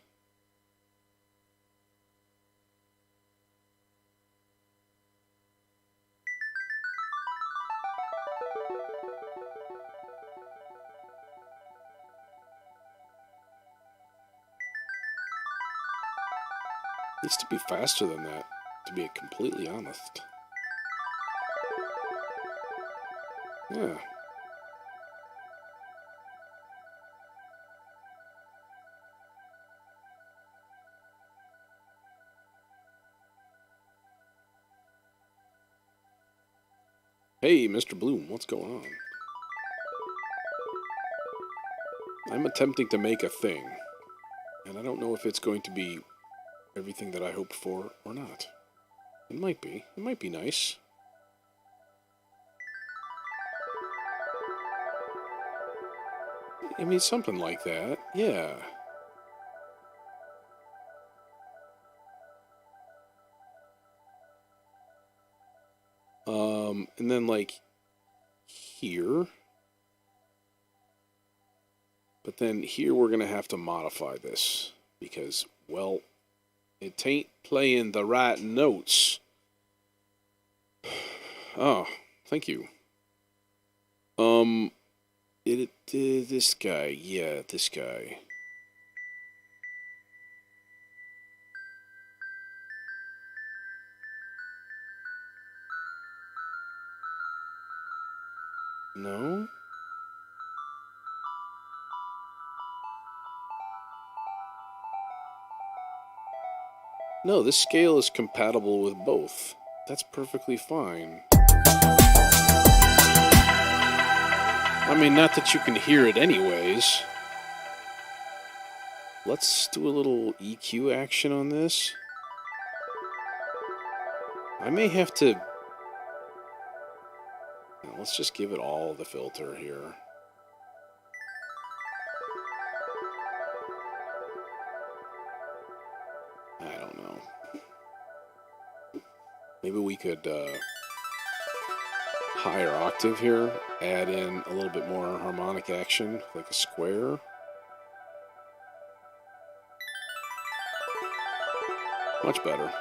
Needs to be faster than that, to be completely honest. Yeah. Hey, Mr. Bloom, what's going on? I'm attempting to make a thing, and I don't know if it's going to be everything that I hoped for or not. It might be. It might be nice. I mean, something like that. Yeah. And then like here. But then here we're going to have to modify this because, well, it ain't playing the right notes. Oh, thank you. This guy, yeah, this guy. No? No, this scale is compatible with both. That's perfectly fine. I mean, not that you can hear it anyways. Let's do a little EQ action on this. I may have to... Let's just give it all the filter here. I don't know. Maybe we could higher octave here, add in a little bit more harmonic action, like a square. Much better.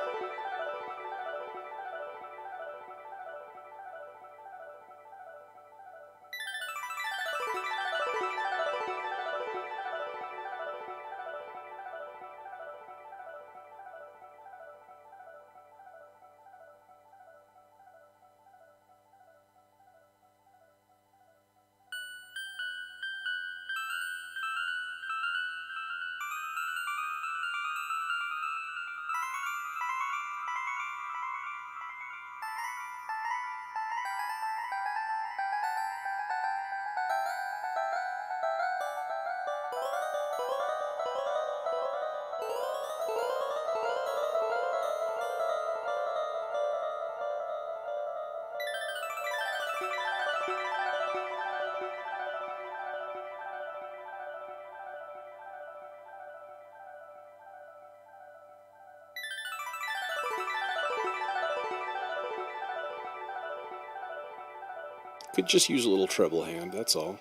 Could just use a little treble hand, that's all.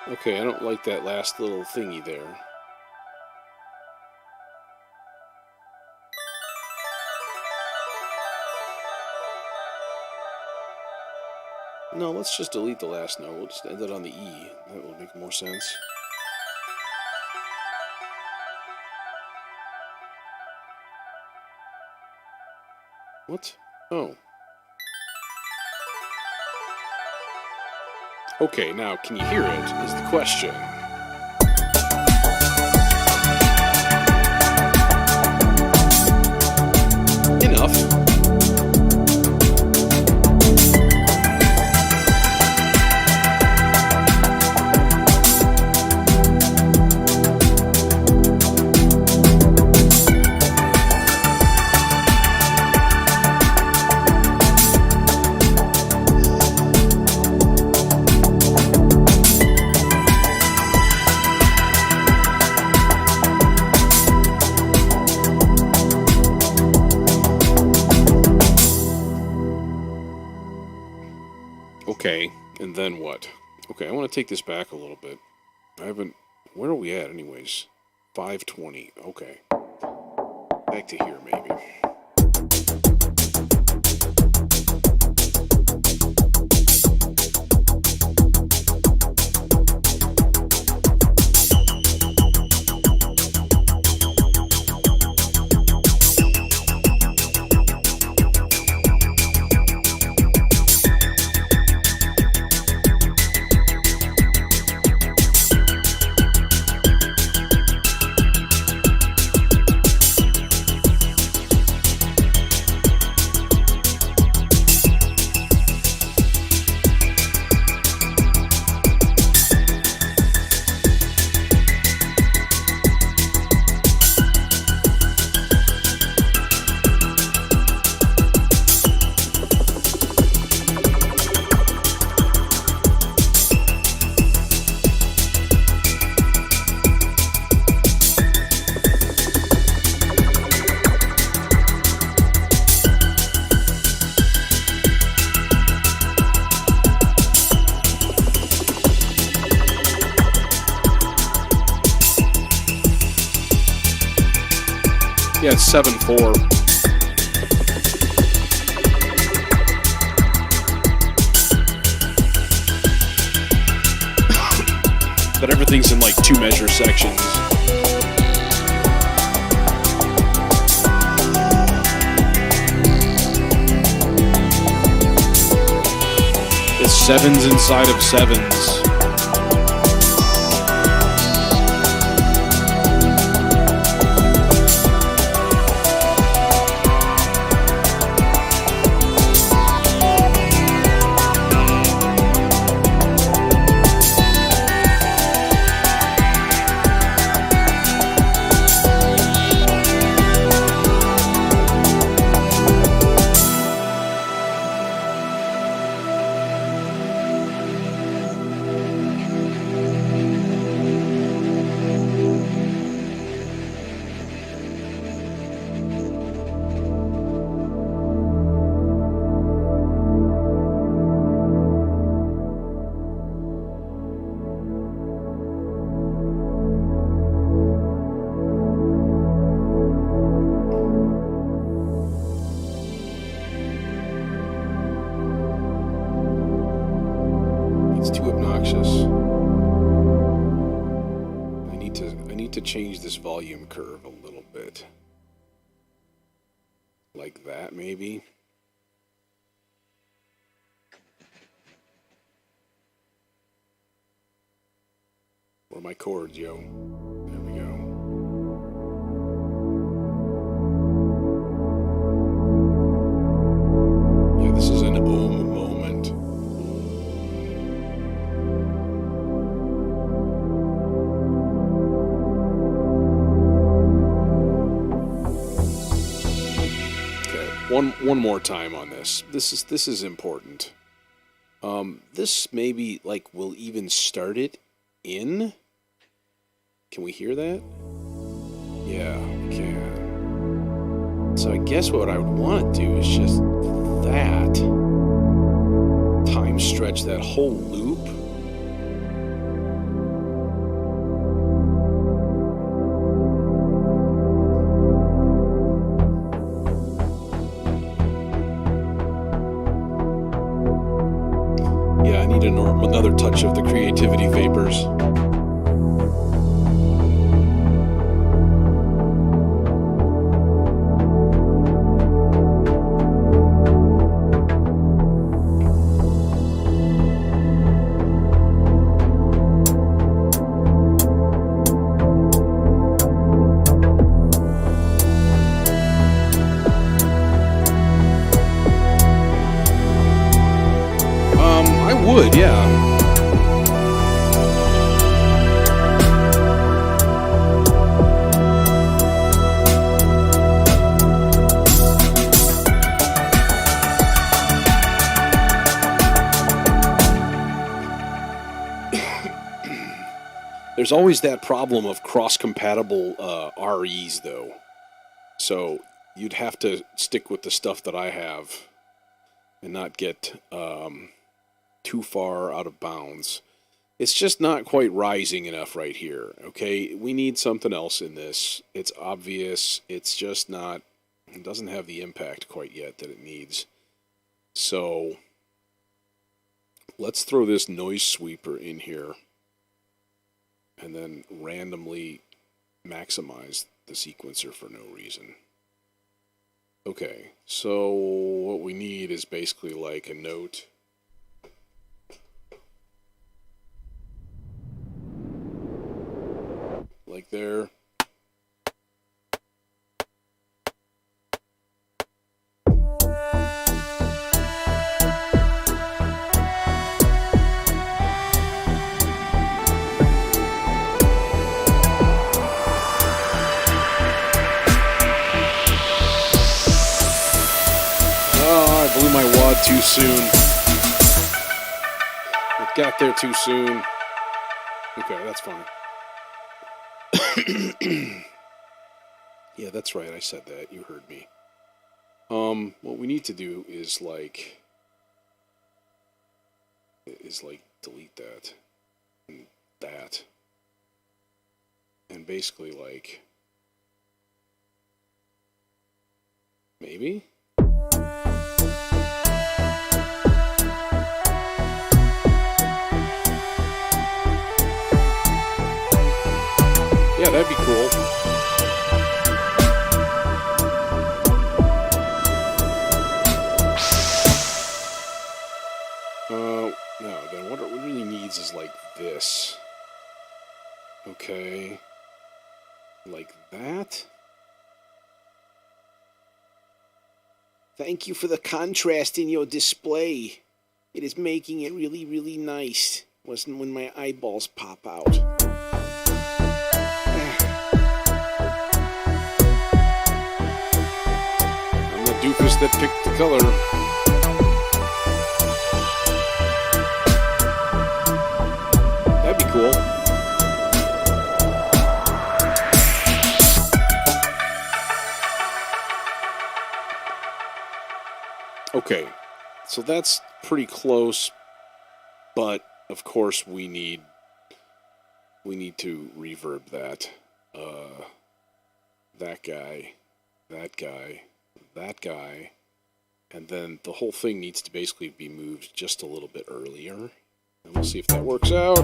Okay, I don't like that last little thingy there. No, let's just delete the last note. We'll just end it on the E. That will make more sense. What? Oh. Okay, now, can you hear it, is the question. Okay, and then what? Okay, I want to take this back a little bit. I haven't... Where are we at, anyways? 520. Okay. Back to here, maybe. Yeah, it's 7-4. But everything's in like 2-measure sections. It's 7s inside of 7s. It's too obnoxious. I need to change this volume curve a little bit. Like that, maybe. Where are my chords, yo? There we go. Yeah, this is an ohm moment. One more time on this. This is important. This maybe like will even start it in. Can we hear that? Yeah, we can. So I guess what I would want to do is just that. Time stretch that whole loop. Yeah, I need another touch of the creativity vapors. I would, yeah. There's always that problem of cross-compatible REs, though. So you'd have to stick with the stuff that I have and not get too far out of bounds. It's just not quite rising enough right here, okay? We need something else in this. It's obvious. It's just not, it doesn't have the impact quite yet that it needs. So let's throw this noise sweeper in here and then randomly maximize the sequencer for no reason. Okay, so what we need is basically like a note. Like there. Oh, I blew my wad too soon. It got there too soon. Okay, that's fine. Yeah, that's right. I said that. You heard me. What we need to do is like delete that and that, and basically like maybe. Yeah, that'd be cool. No, then what it really needs is like this. Okay. Like that. Thank you for the contrast in your display. It is making it really, really nice. Wasn't when my eyeballs pop out. I'm the doofus that picked the color. That'd be cool. Okay, so that's pretty close, but of course we need to reverb that. That guy, that guy, that guy, and then the whole thing needs to basically be moved just a little bit earlier. And we'll see if that works out.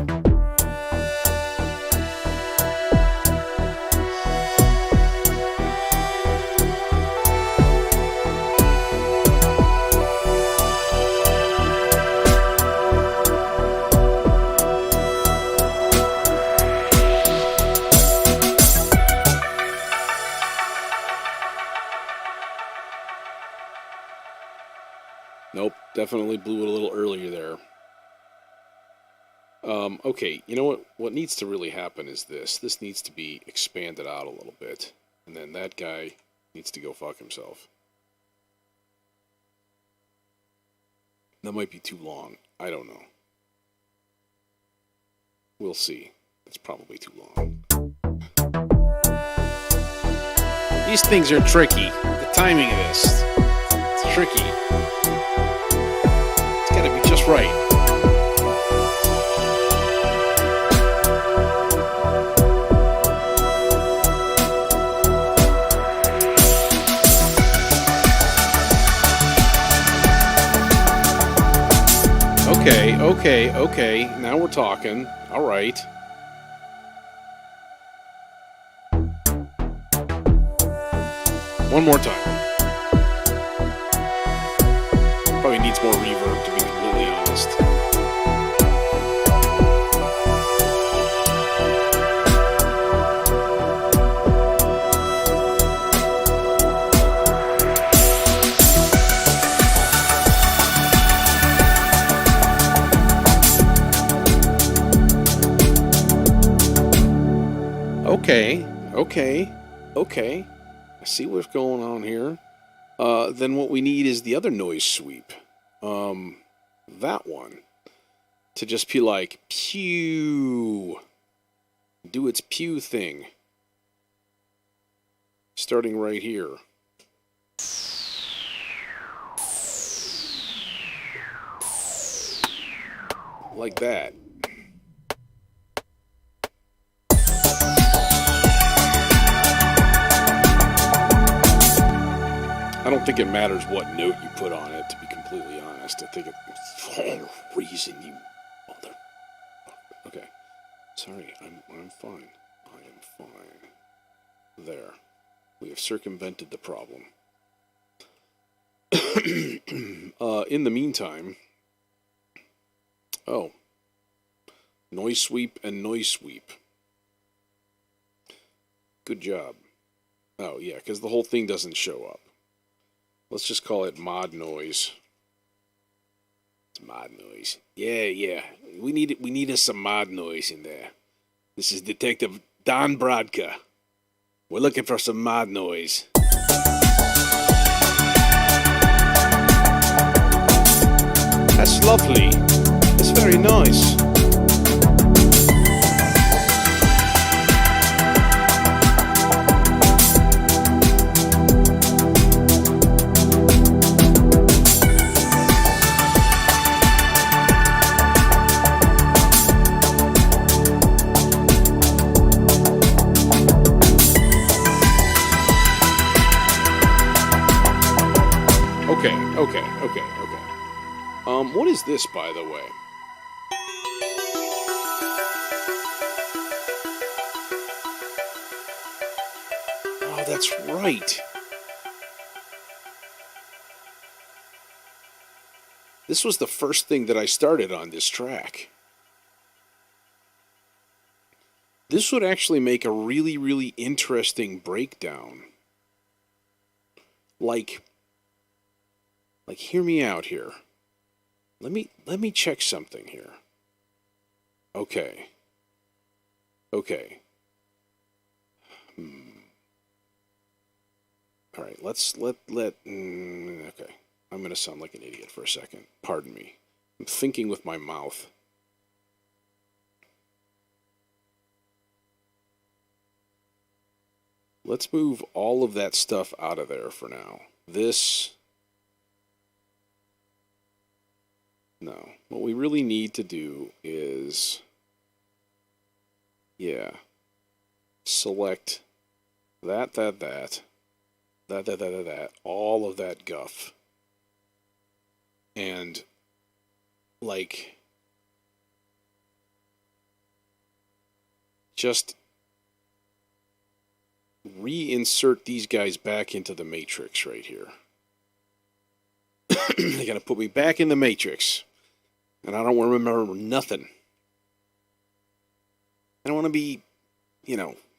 Nope, definitely blew it a little earlier there. Okay, you know what? What needs to really happen is this. This needs to be expanded out a little bit. And then that guy needs to go fuck himself. That might be too long. I don't know. We'll see. It's probably too long. These things are tricky. The timing of this. It's tricky. It's gotta be just right. Okay. Now we're talking. All right. One more time. Probably needs more reverb, to be completely honest. Okay. I see what's going on here. Then what we need is the other noise sweep. That one. To just be like, pew. Do its pew thing. Starting right here. like that. I don't think it matters what note you put on it, to be completely honest. I think it's the reason you mother. Okay. Sorry, I'm fine. I am fine. There. We have circumvented the problem. In the meantime... Oh. Noise sweep and noise sweep. Good job. Oh, yeah, because the whole thing doesn't show up. Let's just call it mod noise. It's mod noise. Yeah. We need us some mod noise in there. This is Detective Don Brodka. We're looking for some mod noise. That's lovely. That's very nice. Okay. What is this, by the way? Oh, that's right. This was the first thing that I started on this track. This would actually make a really, really interesting breakdown. Like, hear me out here. Let me check something here. Okay. All right, okay. I'm going to sound like an idiot for a second. Pardon me. I'm thinking with my mouth. Let's move all of that stuff out of there for now. No. What we really need to do is, select that, all of that guff. And, just reinsert these guys back into the matrix right here. They gotta put me back in the matrix. And I don't want to remember nothing. I don't want to be,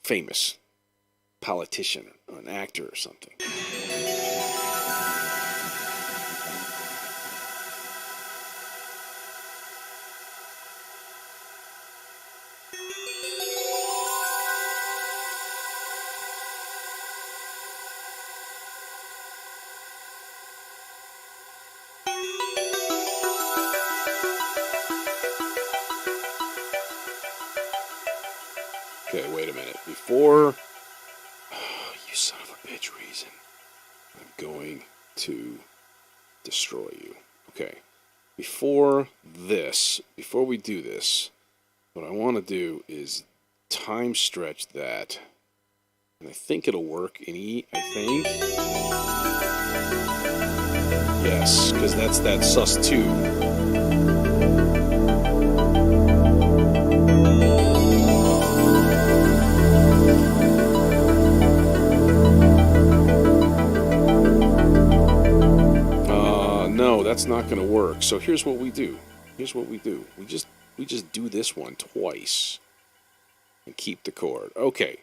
famous. Politician or an actor or something. Okay, wait a minute. Before... Oh, you son of a bitch, Reason. I'm going to destroy you. Okay. Before we do this, what I want to do is time stretch that. And I think it'll work in E, I think. Yes, because that's that sus2. No, that's not going to work. So here's what we do. We just do this one twice and keep the chord. Okay.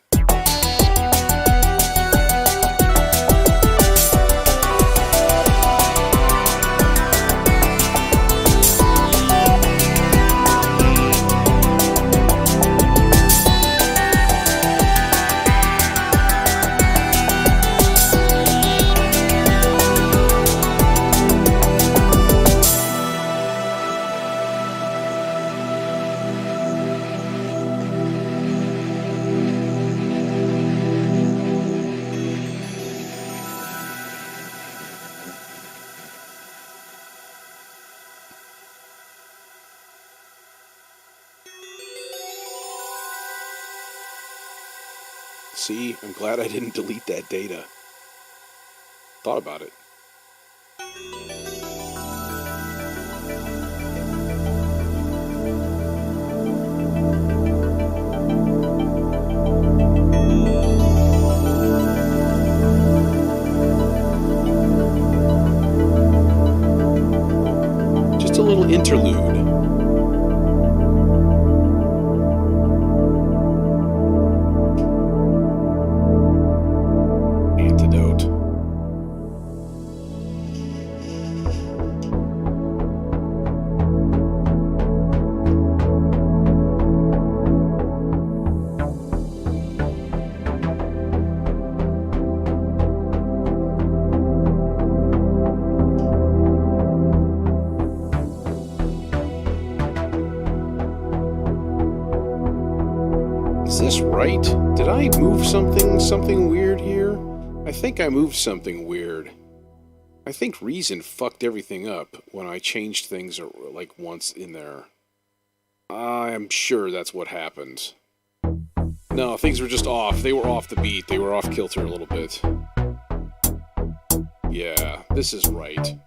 See, I'm glad I didn't delete that data. Thought about it. Just a little interlude. Antidote. Is this right? Did I move something weird here? I think I moved something weird. I think Reason fucked everything up when I changed things like once in there. I'm sure that's what happened. No, things were just off. They were off the beat. They were off kilter a little bit. Yeah, this is right.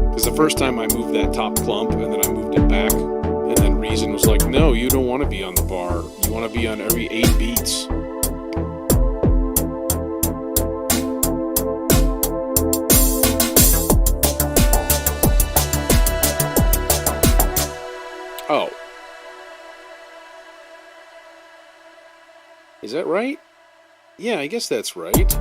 Because the first time I moved that top clump and then I moved it back, and then Reason was like, no, you don't want to be on the bar. You want to be on every 8 beats. Oh. Is that right? Yeah, I guess that's right.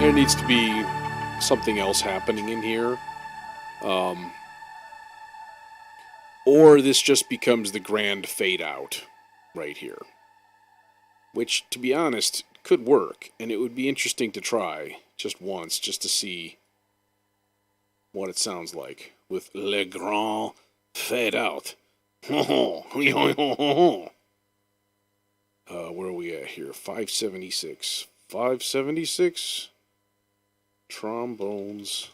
There needs to be something else happening in here. Or this just becomes the grand fade out right here. Which, to be honest, could work. And it would be interesting to try just once, just to see what it sounds like with Le Grand Fade Out. Where are we at here? 576. 576. Trombones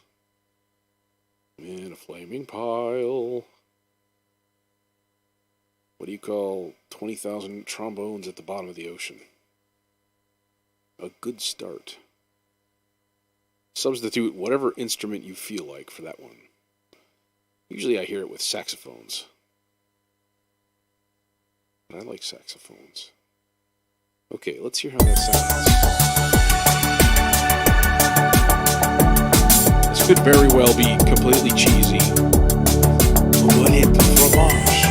in a flaming pile. What do you call 20,000 trombones at the bottom of the ocean? A good start. Substitute whatever instrument you feel like for that one. Usually I hear it with saxophones. And I like saxophones. Okay, let's hear how that sounds. This could very well be completely cheesy. Fromage.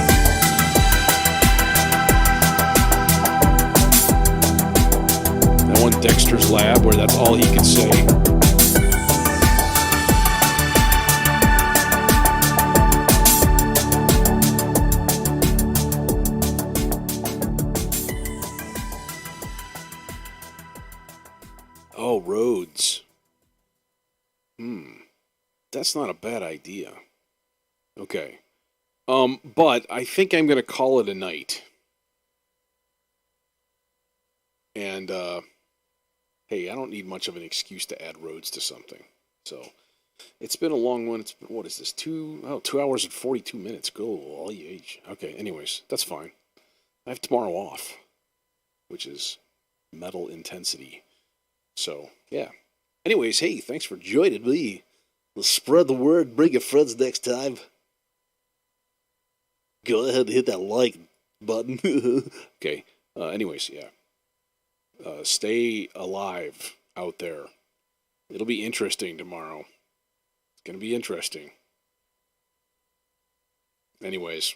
That one Dexter's Lab where that's all he could say. Oh, Rhodes. That's not a bad idea. Okay. But I think I'm going to call it a night. And, hey, I don't need much of an excuse to add Rhodes to something. So, it's been a long one. It's been, what is this, 2 hours and 42 minutes. Go, all you age. Okay, anyways, that's fine. I have tomorrow off, which is metal intensity. So, yeah. Anyways, hey, thanks for joining me. Let's spread the word. Bring your friends next time. Go ahead and hit that like button. Okay. Anyways, yeah. Stay alive out there. It'll be interesting tomorrow. It's going to be interesting. Anyways.